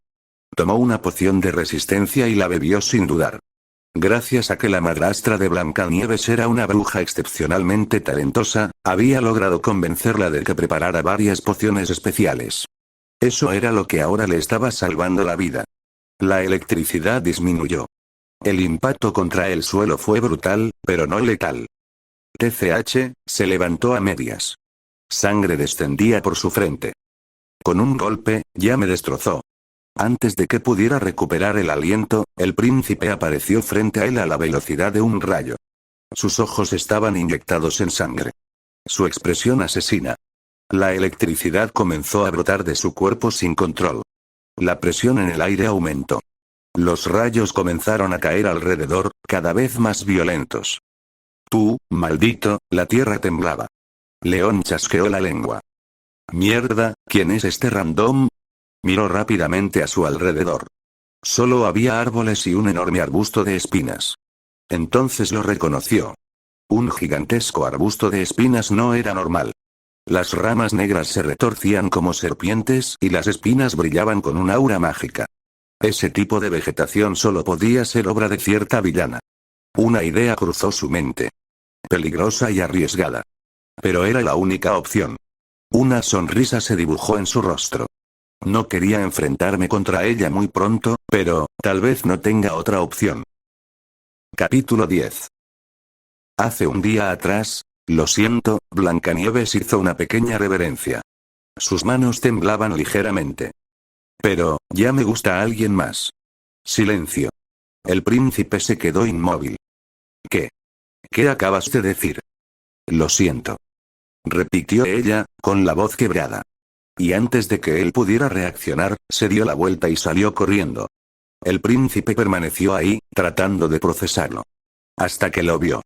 Tomó una poción de resistencia y la bebió sin dudar. Gracias a que la madrastra de Blancanieves era una bruja excepcionalmente talentosa, había logrado convencerla de que preparara varias pociones especiales. Eso era lo que ahora le estaba salvando la vida. La electricidad disminuyó. El impacto contra el suelo fue brutal, pero no letal. TCH, se levantó a medias. Sangre descendía por su frente. Con un golpe, ya me destrozó. Antes de que pudiera recuperar el aliento, el príncipe apareció frente a él a la velocidad de un rayo. Sus ojos estaban inyectados en sangre. Su expresión asesina. La electricidad comenzó a brotar de su cuerpo sin control. La presión en el aire aumentó. Los rayos comenzaron a caer alrededor, cada vez más violentos. Tú, maldito, la tierra temblaba. León chasqueó la lengua. Mierda, ¿quién es este random? Miró rápidamente a su alrededor. Solo había árboles y un enorme arbusto de espinas. Entonces lo reconoció. Un gigantesco arbusto de espinas no era normal. Las ramas negras se retorcían como serpientes y las espinas brillaban con un aura mágica. Ese tipo de vegetación solo podía ser obra de cierta villana. Una idea cruzó su mente. Peligrosa y arriesgada. Pero era la única opción. Una sonrisa se dibujó en su rostro. No quería enfrentarme contra ella muy pronto, pero, tal vez no tenga otra opción. Capítulo 10. Hace un día atrás, lo siento, Blancanieves hizo una pequeña reverencia. Sus manos temblaban ligeramente. Pero, ya me gusta alguien más. Silencio. El príncipe se quedó inmóvil. ¿Qué? ¿Qué acabas de decir? Lo siento. Repitió ella, con la voz quebrada. Y antes de que él pudiera reaccionar, se dio la vuelta y salió corriendo. El príncipe permaneció ahí, tratando de procesarlo. Hasta que lo vio.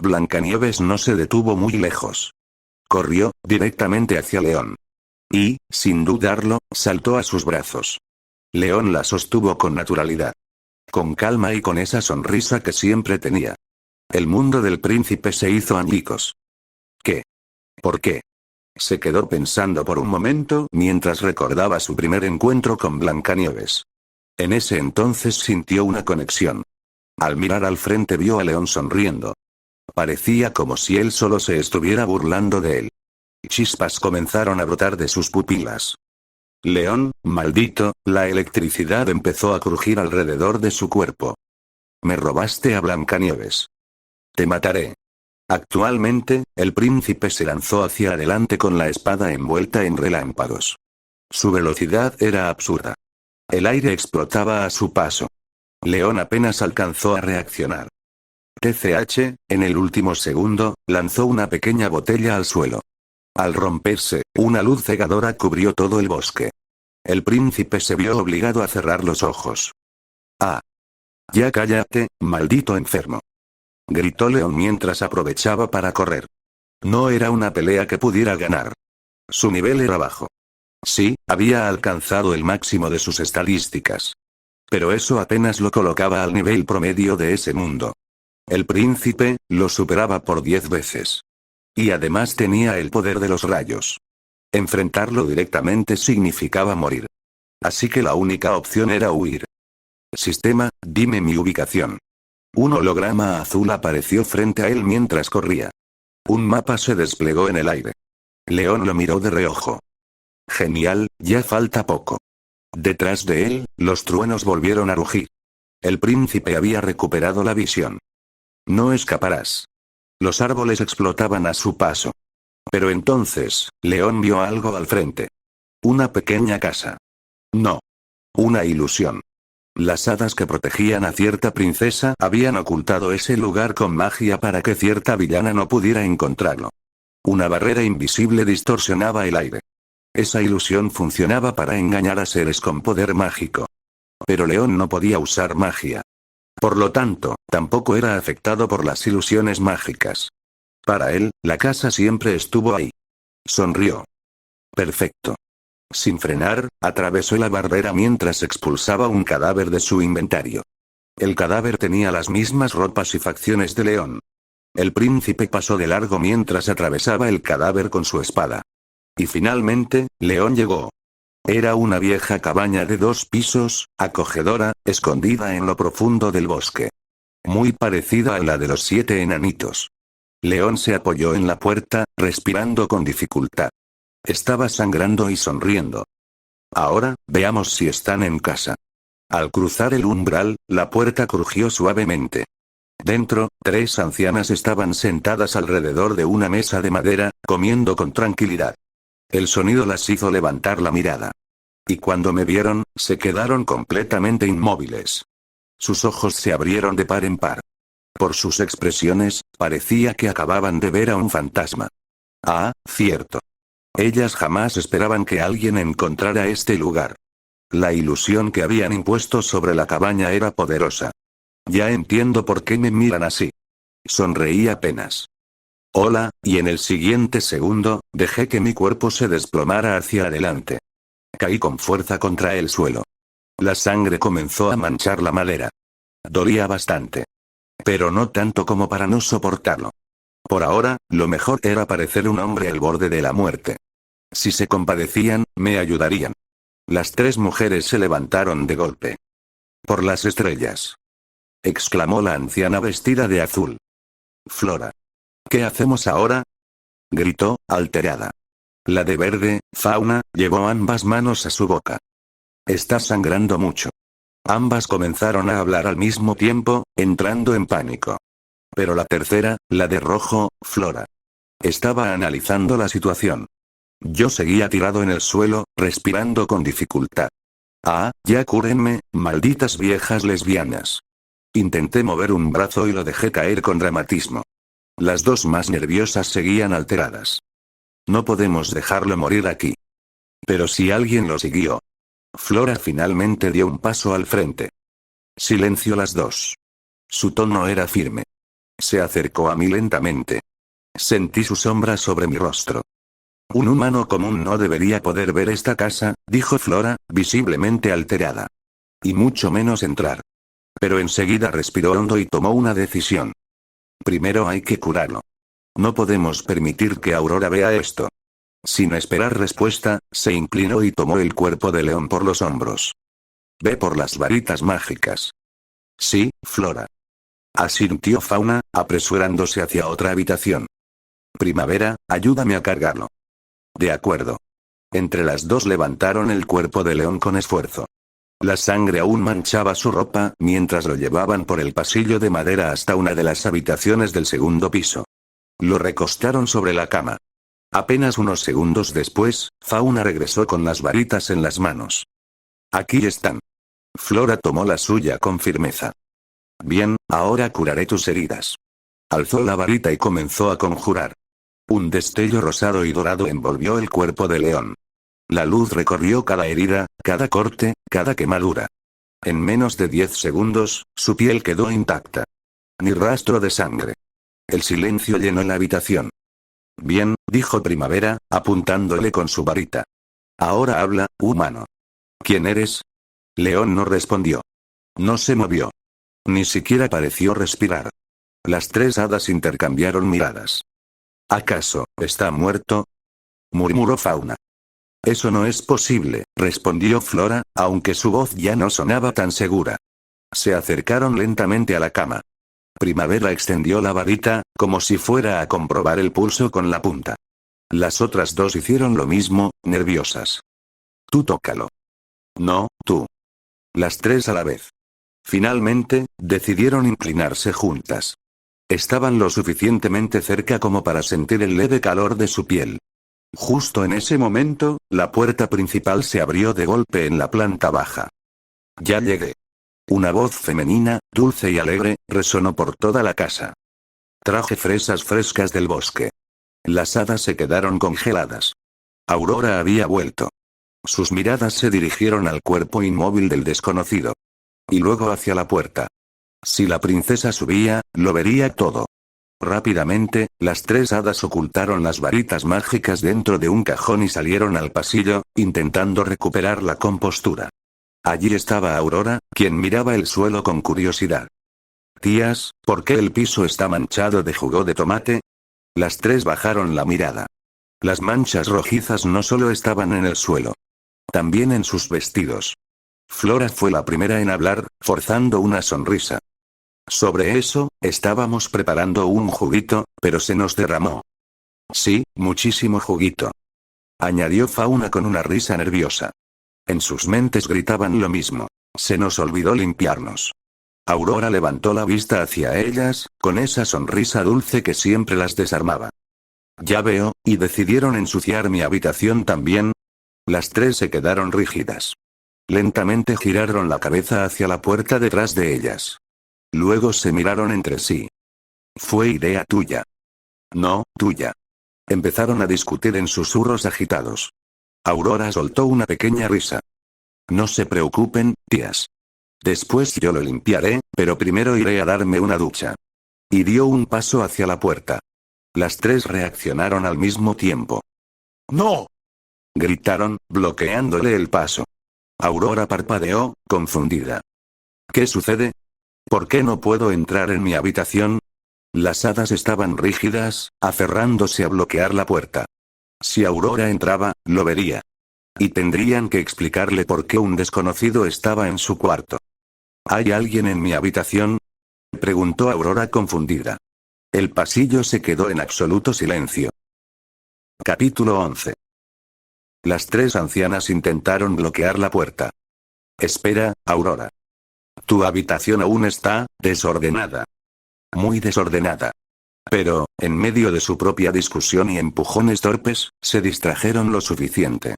Blancanieves no se detuvo muy lejos. Corrió, directamente hacia León. Y, sin dudarlo, saltó a sus brazos. León la sostuvo con naturalidad. Con calma y con esa sonrisa que siempre tenía. El mundo del príncipe se hizo añicos. ¿Qué? ¿Por qué? Se quedó pensando por un momento mientras recordaba su primer encuentro con Blancanieves. En ese entonces sintió una conexión. Al mirar al frente vio a León sonriendo. Parecía como si él solo se estuviera burlando de él. Chispas comenzaron a brotar de sus pupilas. León, maldito, la electricidad empezó a crujir alrededor de su cuerpo. Me robaste a Blancanieves. Te mataré. Actualmente, el príncipe se lanzó hacia adelante con la espada envuelta en relámpagos. Su velocidad era absurda. El aire explotaba a su paso. León apenas alcanzó a reaccionar. TCH, en el último segundo, lanzó una pequeña botella al suelo. Al romperse, una luz cegadora cubrió todo el bosque. El príncipe se vio obligado a cerrar los ojos. ¡Ah! Ya cállate, maldito enfermo. Gritó León mientras aprovechaba para correr. No era una pelea que pudiera ganar. Su nivel era bajo. Sí, había alcanzado el máximo de sus estadísticas. Pero eso apenas lo colocaba al nivel promedio de ese mundo. El príncipe, lo superaba por 10 veces. Y además tenía el poder de los rayos. Enfrentarlo directamente significaba morir. Así que la única opción era huir. Sistema, dime mi ubicación. Un holograma azul apareció frente a él mientras corría. Un mapa se desplegó en el aire. León lo miró de reojo. Genial, ya falta poco. Detrás de él, los truenos volvieron a rugir. El príncipe había recuperado la visión. No escaparás. Los árboles explotaban a su paso. Pero entonces, León vio algo al frente. Una pequeña casa. No. Una ilusión. Las hadas que protegían a cierta princesa habían ocultado ese lugar con magia para que cierta villana no pudiera encontrarlo. Una barrera invisible distorsionaba el aire. Esa ilusión funcionaba para engañar a seres con poder mágico. Pero León no podía usar magia. Por lo tanto, tampoco era afectado por las ilusiones mágicas. Para él, la casa siempre estuvo ahí. Sonrió. Perfecto. Sin frenar, atravesó la barrera mientras expulsaba un cadáver de su inventario. El cadáver tenía las mismas ropas y facciones de León. El príncipe pasó de largo mientras atravesaba el cadáver con su espada. Y finalmente, León llegó. Era una vieja cabaña de 2 pisos, acogedora, escondida en lo profundo del bosque. Muy parecida a la de los 7 enanitos. León se apoyó en la puerta, respirando con dificultad. Estaba sangrando y sonriendo. Ahora, veamos si están en casa. Al cruzar el umbral, la puerta crujió suavemente. Dentro, 3 ancianas estaban sentadas alrededor de una mesa de madera, comiendo con tranquilidad. El sonido las hizo levantar la mirada. Y cuando me vieron, se quedaron completamente inmóviles. Sus ojos se abrieron de par en par. Por sus expresiones, parecía que acababan de ver a un fantasma. Ah, cierto. Ellas jamás esperaban que alguien encontrara este lugar. La ilusión que habían impuesto sobre la cabaña era poderosa. Ya entiendo por qué me miran así. Sonreí apenas. Hola, y en el siguiente segundo, dejé que mi cuerpo se desplomara hacia adelante. Caí con fuerza contra el suelo. La sangre comenzó a manchar la madera. Dolía bastante. Pero no tanto como para no soportarlo. Por ahora, lo mejor era parecer un hombre al borde de la muerte. Si se compadecían, me ayudarían. Las 3 mujeres se levantaron de golpe. Por las estrellas. Exclamó la anciana vestida de azul. Flora. ¿Qué hacemos ahora? Gritó, alterada. La de verde, Fauna, llevó ambas manos a su boca. Está sangrando mucho. Ambas comenzaron a hablar al mismo tiempo, entrando en pánico. Pero la tercera, la de rojo, Flora. Estaba analizando la situación. Yo seguía tirado en el suelo, respirando con dificultad. Ah, ya cúrenme, malditas viejas lesbianas. Intenté mover un brazo y lo dejé caer con dramatismo. Las 2 más nerviosas seguían alteradas. No podemos dejarlo morir aquí. Pero si alguien lo siguió. Flora finalmente dio un paso al frente. Silencio las 2. Su tono era firme. Se acercó a mí lentamente. Sentí su sombra sobre mi rostro. Un humano común no debería poder ver esta casa, dijo Flora, visiblemente alterada. Y mucho menos entrar. Pero enseguida respiró hondo y tomó una decisión. Primero hay que curarlo. No podemos permitir que Aurora vea esto. Sin esperar respuesta, se inclinó y tomó el cuerpo de León por los hombros. Ve por las varitas mágicas. Sí, Flora. Asintió Fauna, apresurándose hacia otra habitación. Primavera, ayúdame a cargarlo. De acuerdo. Entre las 2 levantaron el cuerpo de León con esfuerzo. La sangre aún manchaba su ropa, mientras lo llevaban por el pasillo de madera hasta una de las habitaciones del segundo piso. Lo recostaron sobre la cama. Apenas unos segundos después, Fauna regresó con las varitas en las manos. Aquí están. Flora tomó la suya con firmeza. Bien, ahora curaré tus heridas. Alzó la varita y comenzó a conjurar. Un destello rosado y dorado envolvió el cuerpo de León. La luz recorrió cada herida, cada corte, cada quemadura. En menos de 10 segundos, su piel quedó intacta. Ni rastro de sangre. El silencio llenó la habitación. Bien, dijo Primavera, apuntándole con su varita. Ahora habla, humano. ¿Quién eres? León no respondió. No se movió. Ni siquiera pareció respirar. Las 3 hadas intercambiaron miradas. ¿Acaso está muerto? Murmuró Fauna. Eso no es posible, respondió Flora, aunque su voz ya no sonaba tan segura. Se acercaron lentamente a la cama. Primavera extendió la varita, como si fuera a comprobar el pulso con la punta. Las otras 2 hicieron lo mismo, nerviosas. Tú tócalo. No, tú. Las 3 a la vez. Finalmente, decidieron inclinarse juntas. Estaban lo suficientemente cerca como para sentir el leve calor de su piel. Justo en ese momento, la puerta principal se abrió de golpe en la planta baja. Ya llegué. Una voz femenina, dulce y alegre, resonó por toda la casa. Traje fresas frescas del bosque. Las hadas se quedaron congeladas. Aurora había vuelto. Sus miradas se dirigieron al cuerpo inmóvil del desconocido. Y luego hacia la puerta. Si la princesa subía, lo vería todo. Rápidamente, las tres hadas ocultaron las varitas mágicas dentro de un cajón y salieron al pasillo, intentando recuperar la compostura. Allí estaba Aurora, quien miraba el suelo con curiosidad. «Tías, ¿por qué el piso está manchado de jugo de tomate?» Las tres bajaron la mirada. Las manchas rojizas no solo estaban en el suelo, también en sus vestidos. Flora fue la primera en hablar, forzando una sonrisa. «Sobre eso, estábamos preparando un juguito, pero se nos derramó». «Sí, muchísimo juguito», añadió Fauna con una risa nerviosa. En sus mentes gritaban lo mismo. «Se nos olvidó limpiarnos». Aurora levantó la vista hacia ellas, con esa sonrisa dulce que siempre las desarmaba. «Ya veo, ¿y decidieron ensuciar mi habitación también?» Las tres se quedaron rígidas. Lentamente giraron la cabeza hacia la puerta detrás de ellas. Luego se miraron entre sí. «Fue idea tuya». «No, tuya». Empezaron a discutir en susurros agitados. Aurora soltó una pequeña risa. «No se preocupen, tías. Después yo lo limpiaré, pero primero iré a darme una ducha». Y dio un paso hacia la puerta. Las tres reaccionaron al mismo tiempo. «¡No!», gritaron, bloqueándole el paso. Aurora parpadeó, confundida. «¿Qué sucede? ¿Por qué no puedo entrar en mi habitación?» Las hadas estaban rígidas, aferrándose a bloquear la puerta. Si Aurora entraba, lo vería. Y tendrían que explicarle por qué un desconocido estaba en su cuarto. ¿Hay alguien en mi habitación?, preguntó Aurora confundida. El pasillo se quedó en absoluto silencio. Capítulo 11. Las tres ancianas intentaron bloquear la puerta. «Espera, Aurora. Tu habitación aún está desordenada. Muy desordenada». Pero, en medio de su propia discusión y empujones torpes, se distrajeron lo suficiente.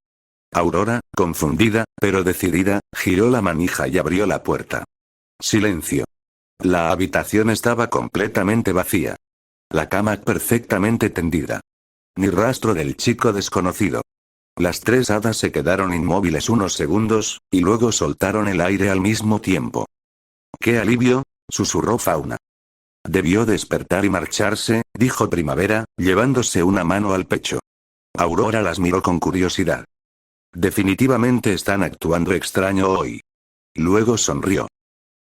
Aurora, confundida, pero decidida, giró la manija y abrió la puerta. Silencio. La habitación estaba completamente vacía. La cama perfectamente tendida. Ni rastro del chico desconocido. Las tres hadas se quedaron inmóviles unos segundos, y luego soltaron el aire al mismo tiempo. «¡Qué alivio!», susurró Fauna. «Debió despertar y marcharse», dijo Primavera, llevándose una mano al pecho. Aurora las miró con curiosidad. «Definitivamente están actuando extraño hoy». Luego sonrió.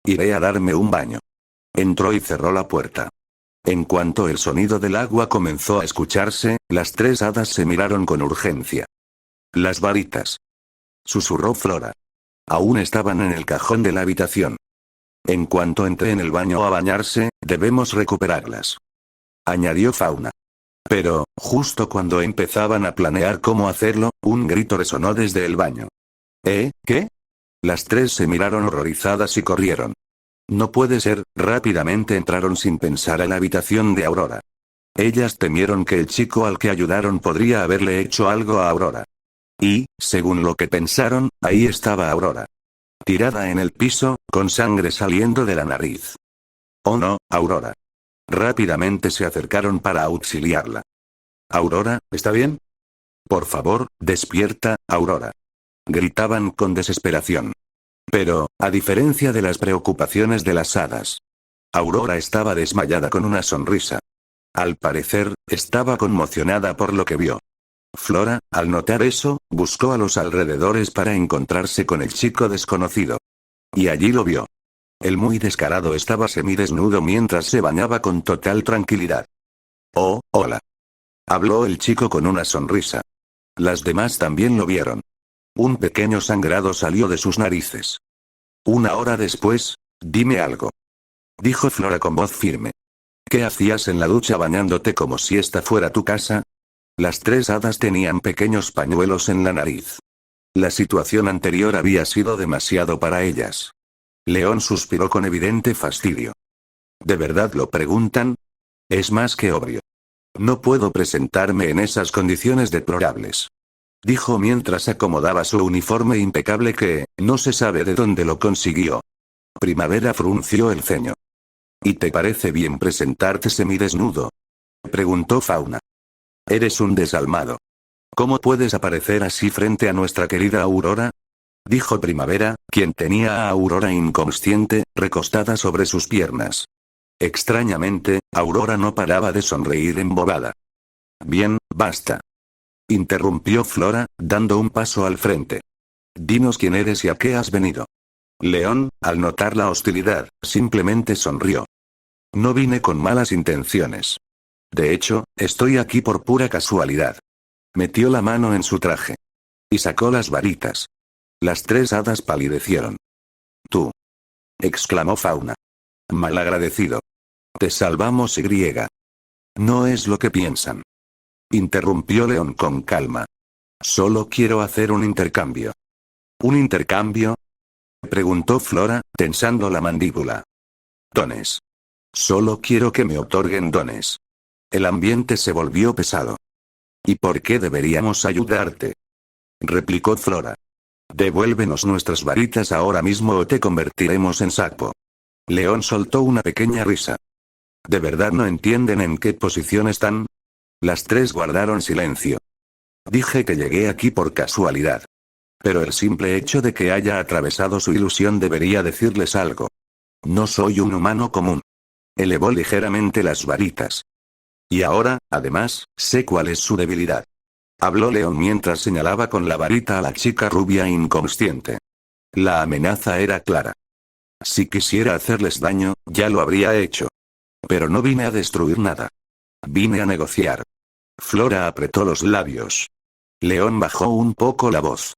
«Iré a darme un baño». Entró y cerró la puerta. En cuanto el sonido del agua comenzó a escucharse, las tres hadas se miraron con urgencia. «Las varitas», susurró Flora. «Aún estaban en el cajón de la habitación. En cuanto entre en el baño a bañarse, debemos recuperarlas», añadió Fauna. Pero, justo cuando empezaban a planear cómo hacerlo, un grito resonó desde el baño. ¿Qué? Las tres se miraron horrorizadas y corrieron. «No puede ser», rápidamente entraron sin pensar a la habitación de Aurora. Ellas temieron que el chico al que ayudaron podría haberle hecho algo a Aurora. Y, según lo que pensaron, ahí estaba Aurora. Tirada en el piso, con sangre saliendo de la nariz. «Oh no, Aurora». Rápidamente se acercaron para auxiliarla. «Aurora, ¿está bien? Por favor, despierta, Aurora», gritaban con desesperación. Pero, a diferencia de las preocupaciones de las hadas, Aurora estaba desmayada con una sonrisa. Al parecer, estaba conmocionada por lo que vio. Flora, al notar eso, buscó a los alrededores para encontrarse con el chico desconocido. Y allí lo vio. El muy descarado estaba semidesnudo mientras se bañaba con total tranquilidad. «Oh, hola», habló el chico con una sonrisa. Las demás también lo vieron. Un pequeño sangrado salió de sus narices. «Una hora después, dime algo», dijo Flora con voz firme. «¿Qué hacías en la ducha bañándote como si esta fuera tu casa?». Las tres hadas tenían pequeños pañuelos en la nariz. La situación anterior había sido demasiado para ellas. León suspiró con evidente fastidio. «¿De verdad lo preguntan? Es más que obvio. No puedo presentarme en esas condiciones deplorables», dijo mientras acomodaba su uniforme impecable que, no se sabe de dónde lo consiguió. Primavera frunció el ceño. «¿Y te parece bien presentarte semidesnudo?», preguntó Fauna. «Eres un desalmado. ¿Cómo puedes aparecer así frente a nuestra querida Aurora?», dijo Primavera, quien tenía a Aurora inconsciente, recostada sobre sus piernas. Extrañamente, Aurora no paraba de sonreír embobada. Bien, basta. Interrumpió Flora, dando un paso al frente. Dinos quién eres y a qué has venido. León, al notar la hostilidad, simplemente sonrió. No vine con malas intenciones. De hecho, estoy aquí por pura casualidad. Metió la mano en su traje. Y sacó las varitas. Las tres hadas palidecieron. Tú. Exclamó Fauna. Malagradecido. Te salvamos y. No es lo que piensan. Interrumpió León con calma. Solo quiero hacer un intercambio. ¿Un intercambio? Preguntó Flora, tensando la mandíbula. Dones. Solo quiero que me otorguen dones. El ambiente se volvió pesado. ¿Y por qué deberíamos ayudarte? Replicó Flora. Devuélvenos nuestras varitas ahora mismo o te convertiremos en sapo. León soltó una pequeña risa. ¿De verdad no entienden en qué posición están? Las tres guardaron silencio. Dije que llegué aquí por casualidad. Pero el simple hecho de que haya atravesado su ilusión debería decirles algo. No soy un humano común. Elevó ligeramente las varitas. Y ahora, además, sé cuál es su debilidad. Habló León mientras señalaba con la varita a la chica rubia inconsciente. La amenaza era clara. Si quisiera hacerles daño, ya lo habría hecho. Pero no vine a destruir nada. Vine a negociar. Flora apretó los labios. León bajó un poco la voz.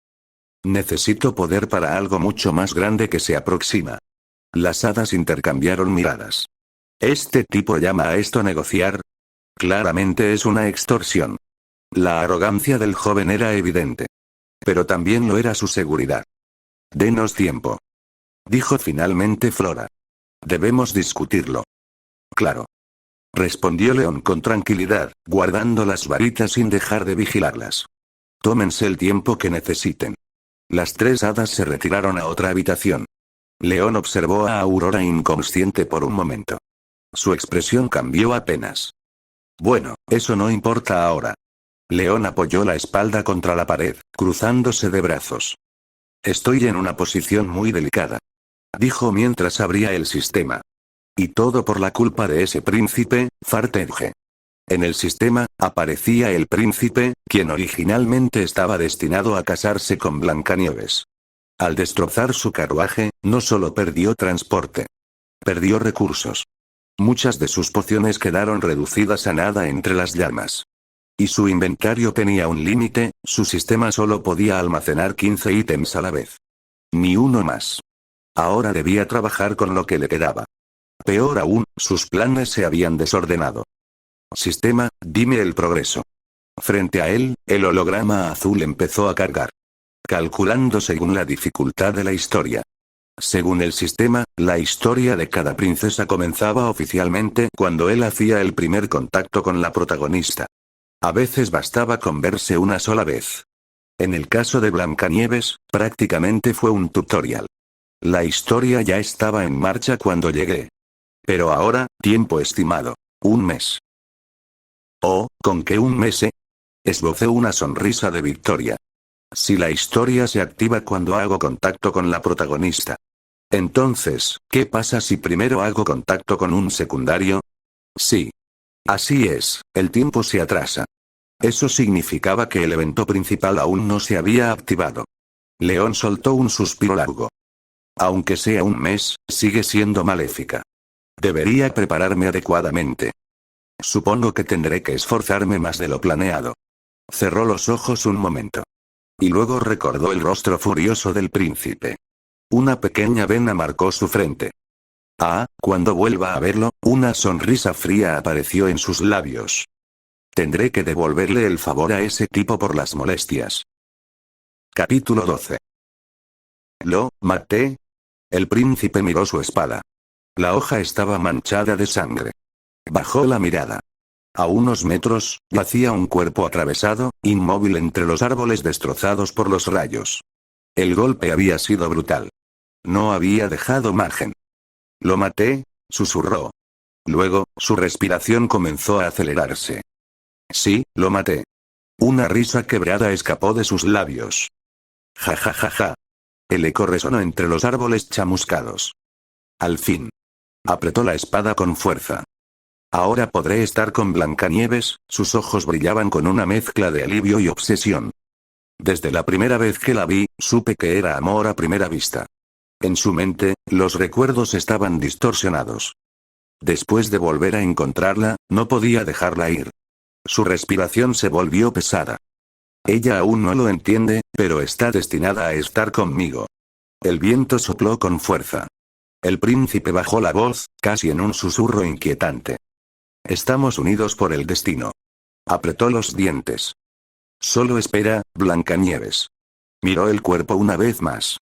Necesito poder para algo mucho más grande que se aproxima. Las hadas intercambiaron miradas. ¿Este tipo llama a esto negociar? Claramente es una extorsión. La arrogancia del joven era evidente. Pero también lo era su seguridad. Denos tiempo. Dijo finalmente Flora. Debemos discutirlo. Claro. Respondió León con tranquilidad, guardando las varitas sin dejar de vigilarlas. Tómense el tiempo que necesiten. Las tres hadas se retiraron a otra habitación. León observó a Aurora inconsciente por un momento. Su expresión cambió apenas. Bueno, eso no importa ahora. León apoyó la espalda contra la pared, cruzándose de brazos. Estoy en una posición muy delicada. Dijo mientras abría el sistema. Y todo por la culpa de ese príncipe, Fartenge. En el sistema, aparecía el príncipe, quien originalmente estaba destinado a casarse con Blancanieves. Al destrozar su carruaje, no solo perdió transporte. Perdió recursos. Muchas de sus pociones quedaron reducidas a nada entre las llamas. Y su inventario tenía un límite, su sistema solo podía almacenar 15 ítems a la vez. Ni uno más. Ahora debía trabajar con lo que le quedaba. Peor aún, sus planes se habían desordenado. Sistema, dime el progreso. Frente a él, el holograma azul empezó a cargar. Calculando según la dificultad de la historia. Según el sistema, la historia de cada princesa comenzaba oficialmente cuando él hacía el primer contacto con la protagonista. A veces bastaba con verse una sola vez. En el caso de Blancanieves, prácticamente fue un tutorial. La historia ya estaba en marcha cuando llegué. Pero ahora, tiempo estimado. 1 mes. Oh, ¿con qué 1 mes? Esbocé una sonrisa de victoria. Si la historia se activa cuando hago contacto con la protagonista. Entonces, ¿qué pasa si primero hago contacto con un secundario? Sí. Así es, el tiempo se atrasa. Eso significaba que el evento principal aún no se había activado. León soltó un suspiro largo. Aunque sea 1 mes, sigue siendo maléfica. Debería prepararme adecuadamente. Supongo que tendré que esforzarme más de lo planeado. Cerró los ojos un momento. Y luego recordó el rostro furioso del príncipe. Una pequeña vena marcó su frente. Cuando vuelva a verlo, una sonrisa fría apareció en sus labios. Tendré que devolverle el favor a ese tipo por las molestias. Capítulo 12. ¿Lo maté? El príncipe miró su espada. La hoja estaba manchada de sangre. Bajó la mirada. A unos metros, yacía un cuerpo atravesado, inmóvil entre los árboles destrozados por los rayos. El golpe había sido brutal. No había dejado margen. ¿Lo maté? Susurró. Luego, su respiración comenzó a acelerarse. Sí, lo maté. Una risa quebrada escapó de sus labios. Ja ja ja ja. El eco resonó entre los árboles chamuscados. Al fin. Apretó la espada con fuerza. Ahora podré estar con Blancanieves. Sus ojos brillaban con una mezcla de alivio y obsesión. Desde la primera vez que la vi, supe que era amor a primera vista. En su mente, los recuerdos estaban distorsionados. Después de volver a encontrarla, no podía dejarla ir. Su respiración se volvió pesada. Ella aún no lo entiende, pero está destinada a estar conmigo. El viento sopló con fuerza. El príncipe bajó la voz, casi en un susurro inquietante. Estamos unidos por el destino. Apretó los dientes. Solo espera, Blancanieves. Miró el cuerpo una vez más.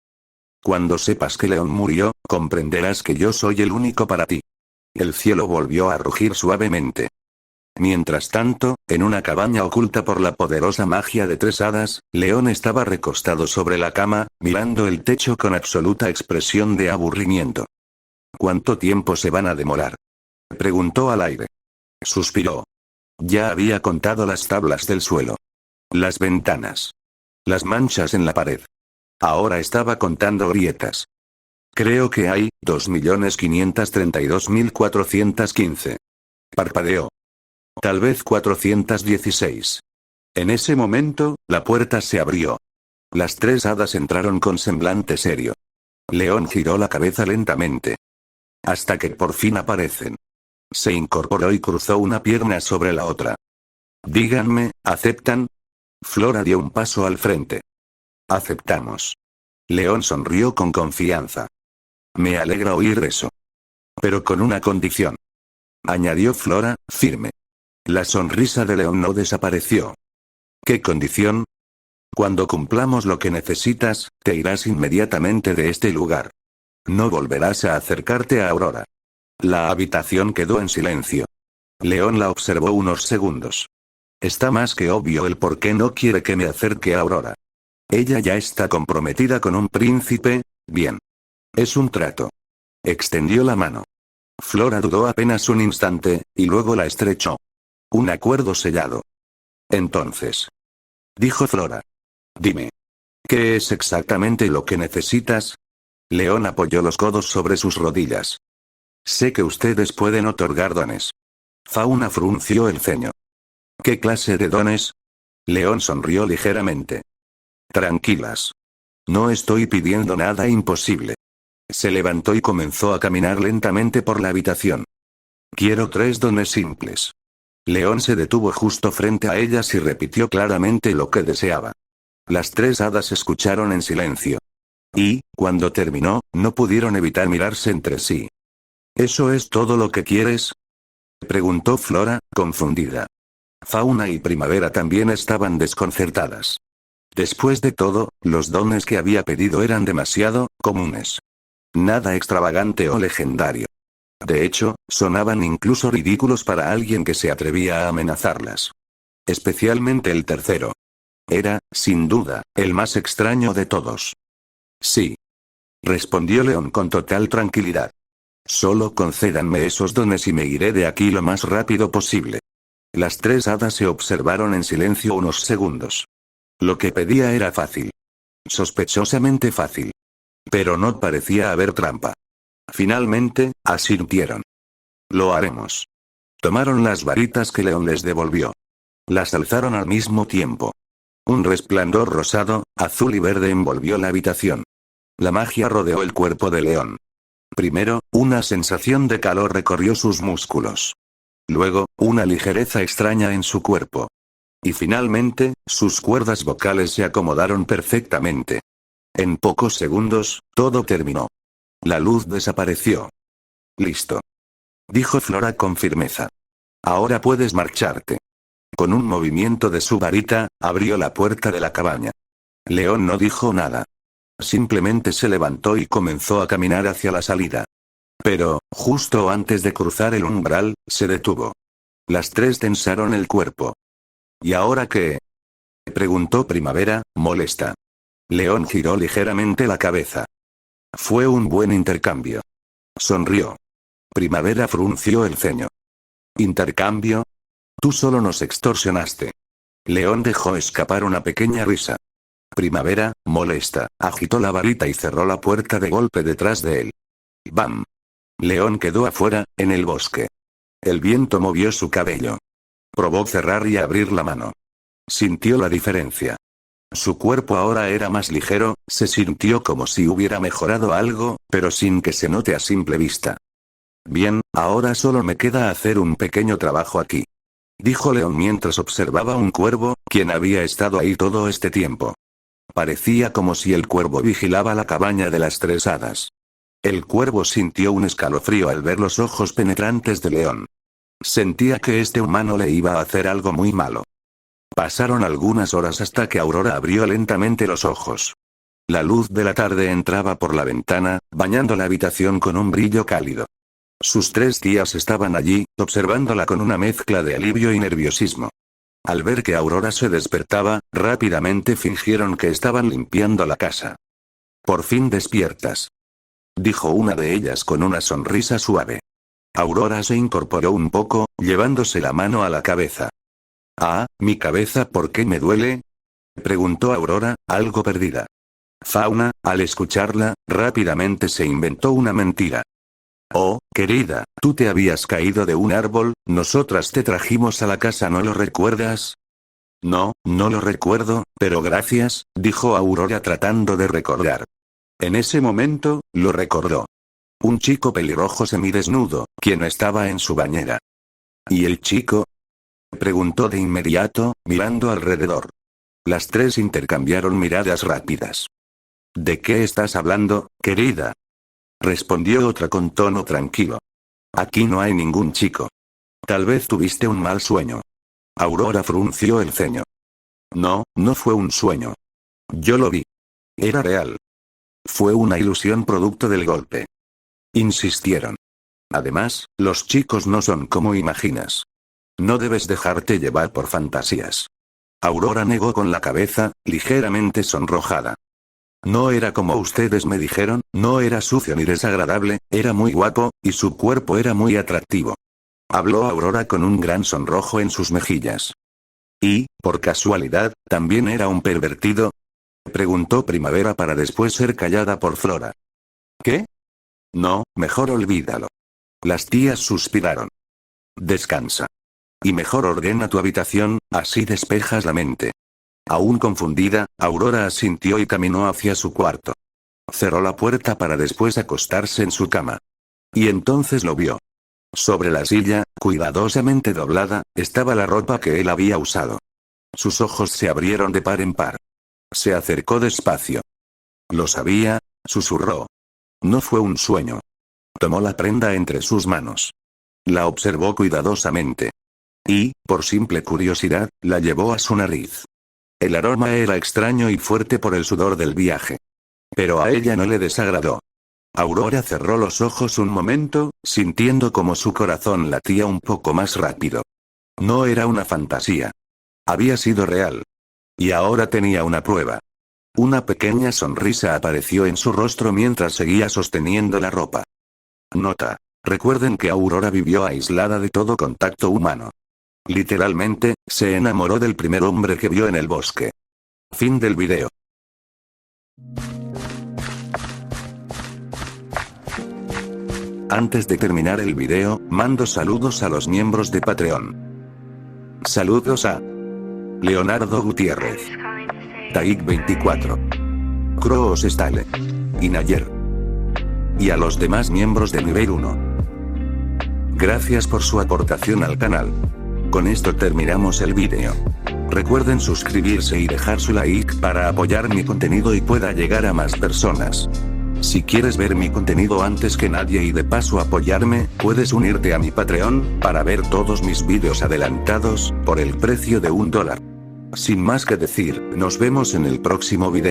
Cuando sepas que León murió, comprenderás que yo soy el único para ti. El cielo volvió a rugir suavemente. Mientras tanto, en una cabaña oculta por la poderosa magia de 3 hadas, León estaba recostado sobre la cama, mirando el techo con absoluta expresión de aburrimiento. ¿Cuánto tiempo se van a demorar?, preguntó al aire. Suspiró. Ya había contado las tablas del suelo, las ventanas, las manchas en la pared. Ahora estaba contando grietas. Creo que hay 2.532.415. Parpadeó. Tal vez 416. En ese momento, la puerta se abrió. Las 3 hadas entraron con semblante serio. León giró la cabeza lentamente. Hasta que por fin aparecen. Se incorporó y cruzó una pierna sobre la otra. Díganme, ¿aceptan? Flora dio un paso al frente. Aceptamos. León sonrió con confianza. Me alegra oír eso. Pero con una condición, añadió Flora, firme. La sonrisa de León no desapareció. ¿Qué condición? Cuando cumplamos lo que necesitas, te irás inmediatamente de este lugar. No volverás a acercarte a Aurora. La habitación quedó en silencio. León la observó unos segundos. Está más que obvio el por qué no quiere que me acerque a Aurora. Ella ya está comprometida con un príncipe. Bien. Es un trato. Extendió la mano. Flora dudó apenas un instante, y luego la estrechó. Un acuerdo sellado. Entonces, dijo Flora. Dime. ¿Qué es exactamente lo que necesitas? León apoyó los codos sobre sus rodillas. Sé que ustedes pueden otorgar dones. Fauna frunció el ceño. ¿Qué clase de dones? León sonrió ligeramente. Tranquilas. No estoy pidiendo nada imposible. Se levantó y comenzó a caminar lentamente por la habitación. Quiero 3 dones simples. León se detuvo justo frente a ellas y repitió claramente lo que deseaba. Las 3 hadas escucharon en silencio. Y, cuando terminó, no pudieron evitar mirarse entre sí. ¿Eso es todo lo que quieres?, preguntó Flora, confundida. Fauna y Primavera también estaban desconcertadas. Después de todo, los dones que había pedido eran demasiado comunes. Nada extravagante o legendario. De hecho, sonaban incluso ridículos para alguien que se atrevía a amenazarlas. Especialmente el tercero. Era, sin duda, el más extraño de todos. Sí. Respondió León con total tranquilidad. Solo concédanme esos dones y me iré de aquí lo más rápido posible. Las 3 hadas se observaron en silencio unos segundos. Lo que pedía era fácil. Sospechosamente fácil. Pero no parecía haber trampa. Finalmente, asintieron. Lo haremos. Tomaron las varitas que León les devolvió. Las alzaron al mismo tiempo. Un resplandor rosado, azul y verde envolvió la habitación. La magia rodeó el cuerpo de León. Primero, una sensación de calor recorrió sus músculos. Luego, una ligereza extraña en su cuerpo. Y finalmente, sus cuerdas vocales se acomodaron perfectamente. En pocos segundos, todo terminó. La luz desapareció. Listo. Dijo Flora con firmeza. Ahora puedes marcharte. Con un movimiento de su varita, abrió la puerta de la cabaña. León no dijo nada. Simplemente se levantó y comenzó a caminar hacia la salida. Pero, justo antes de cruzar el umbral, se detuvo. Las 3 tensaron el cuerpo. ¿Y ahora qué?, preguntó Primavera, molesta. León giró ligeramente la cabeza. Fue un buen intercambio. Sonrió. Primavera frunció el ceño. ¿Intercambio? Tú solo nos extorsionaste. León dejó escapar una pequeña risa. Primavera, molesta, agitó la varita y cerró la puerta de golpe detrás de él. ¡Bam! León quedó afuera, en el bosque. El viento movió su cabello. Probó cerrar y abrir la mano. Sintió la diferencia. Su cuerpo ahora era más ligero, se sintió como si hubiera mejorado algo, pero sin que se note a simple vista. Bien, ahora solo me queda hacer un pequeño trabajo aquí, dijo León mientras observaba un cuervo, quien había estado ahí todo este tiempo. Parecía como si el cuervo vigilaba la cabaña de las tres hadas. El cuervo sintió un escalofrío al ver los ojos penetrantes de León. Sentía que este humano le iba a hacer algo muy malo. Pasaron algunas horas hasta que Aurora abrió lentamente los ojos. La luz de la tarde entraba por la ventana, bañando la habitación con un brillo cálido. Sus tres tías estaban allí, observándola con una mezcla de alivio y nerviosismo. Al ver que Aurora se despertaba, rápidamente fingieron que estaban limpiando la casa. «Por fin despiertas», dijo una de ellas con una sonrisa suave. Aurora se incorporó un poco, llevándose la mano a la cabeza. «Ah, mi cabeza, ¿por qué me duele?», preguntó Aurora, algo perdida. Fauna, al escucharla, rápidamente se inventó una mentira. «Oh, querida, tú te habías caído de un árbol, nosotras te trajimos a la casa, ¿no lo recuerdas?». «No, no lo recuerdo, pero gracias», dijo Aurora tratando de recordar. En ese momento, lo recordó. Un chico pelirrojo semidesnudo, quien estaba en su bañera. «¿Y el chico?», preguntó de inmediato, mirando alrededor. Las tres intercambiaron miradas rápidas. «¿De qué estás hablando, querida?», respondió otra con tono tranquilo. «Aquí no hay ningún chico. Tal vez tuviste un mal sueño». Aurora frunció el ceño. «No, no fue un sueño. Yo lo vi. Era real. Fue una ilusión producto del golpe», insistieron. «Además, los chicos no son como imaginas. No debes dejarte llevar por fantasías». Aurora negó con la cabeza, ligeramente sonrojada. «No era como ustedes me dijeron, no era sucio ni desagradable, era muy guapo, y su cuerpo era muy atractivo», habló Aurora con un gran sonrojo en sus mejillas. «¿Y, por casualidad, también era un pervertido?», preguntó Primavera para después ser callada por Flora. «¿Qué? No, mejor olvídalo». Las tías suspiraron. «Descansa. Y mejor ordena tu habitación, así despejas la mente». Aún confundida, Aurora asintió y caminó hacia su cuarto. Cerró la puerta para después acostarse en su cama. Y entonces lo vio. Sobre la silla, cuidadosamente doblada, estaba la ropa que él había usado. Sus ojos se abrieron de par en par. Se acercó despacio. «Lo sabía», susurró. No fue un sueño. Tomó la prenda entre sus manos. La observó cuidadosamente. Y, por simple curiosidad, la llevó a su nariz. El aroma era extraño y fuerte por el sudor del viaje. Pero a ella no le desagradó. Aurora cerró los ojos un momento, sintiendo como su corazón latía un poco más rápido. No era una fantasía. Había sido real. Y ahora tenía una prueba. Una pequeña sonrisa apareció en su rostro mientras seguía sosteniendo la ropa. Nota. Recuerden que Aurora vivió aislada de todo contacto humano. Literalmente, se enamoró del primer hombre que vio en el bosque. Fin del video. Antes de terminar el video, mando saludos a los miembros de Patreon. Saludos a Leonardo Gutiérrez, Taik24, Kroos Stale y Nayer. Y a los demás miembros de nivel 1. Gracias por su aportación al canal. Con esto terminamos el vídeo. Recuerden suscribirse y dejar su like para apoyar mi contenido y pueda llegar a más personas. Si quieres ver mi contenido antes que nadie y de paso apoyarme, puedes unirte a mi Patreon, para ver todos mis vídeos adelantados, por el precio de $1. Sin más que decir, nos vemos en el próximo video.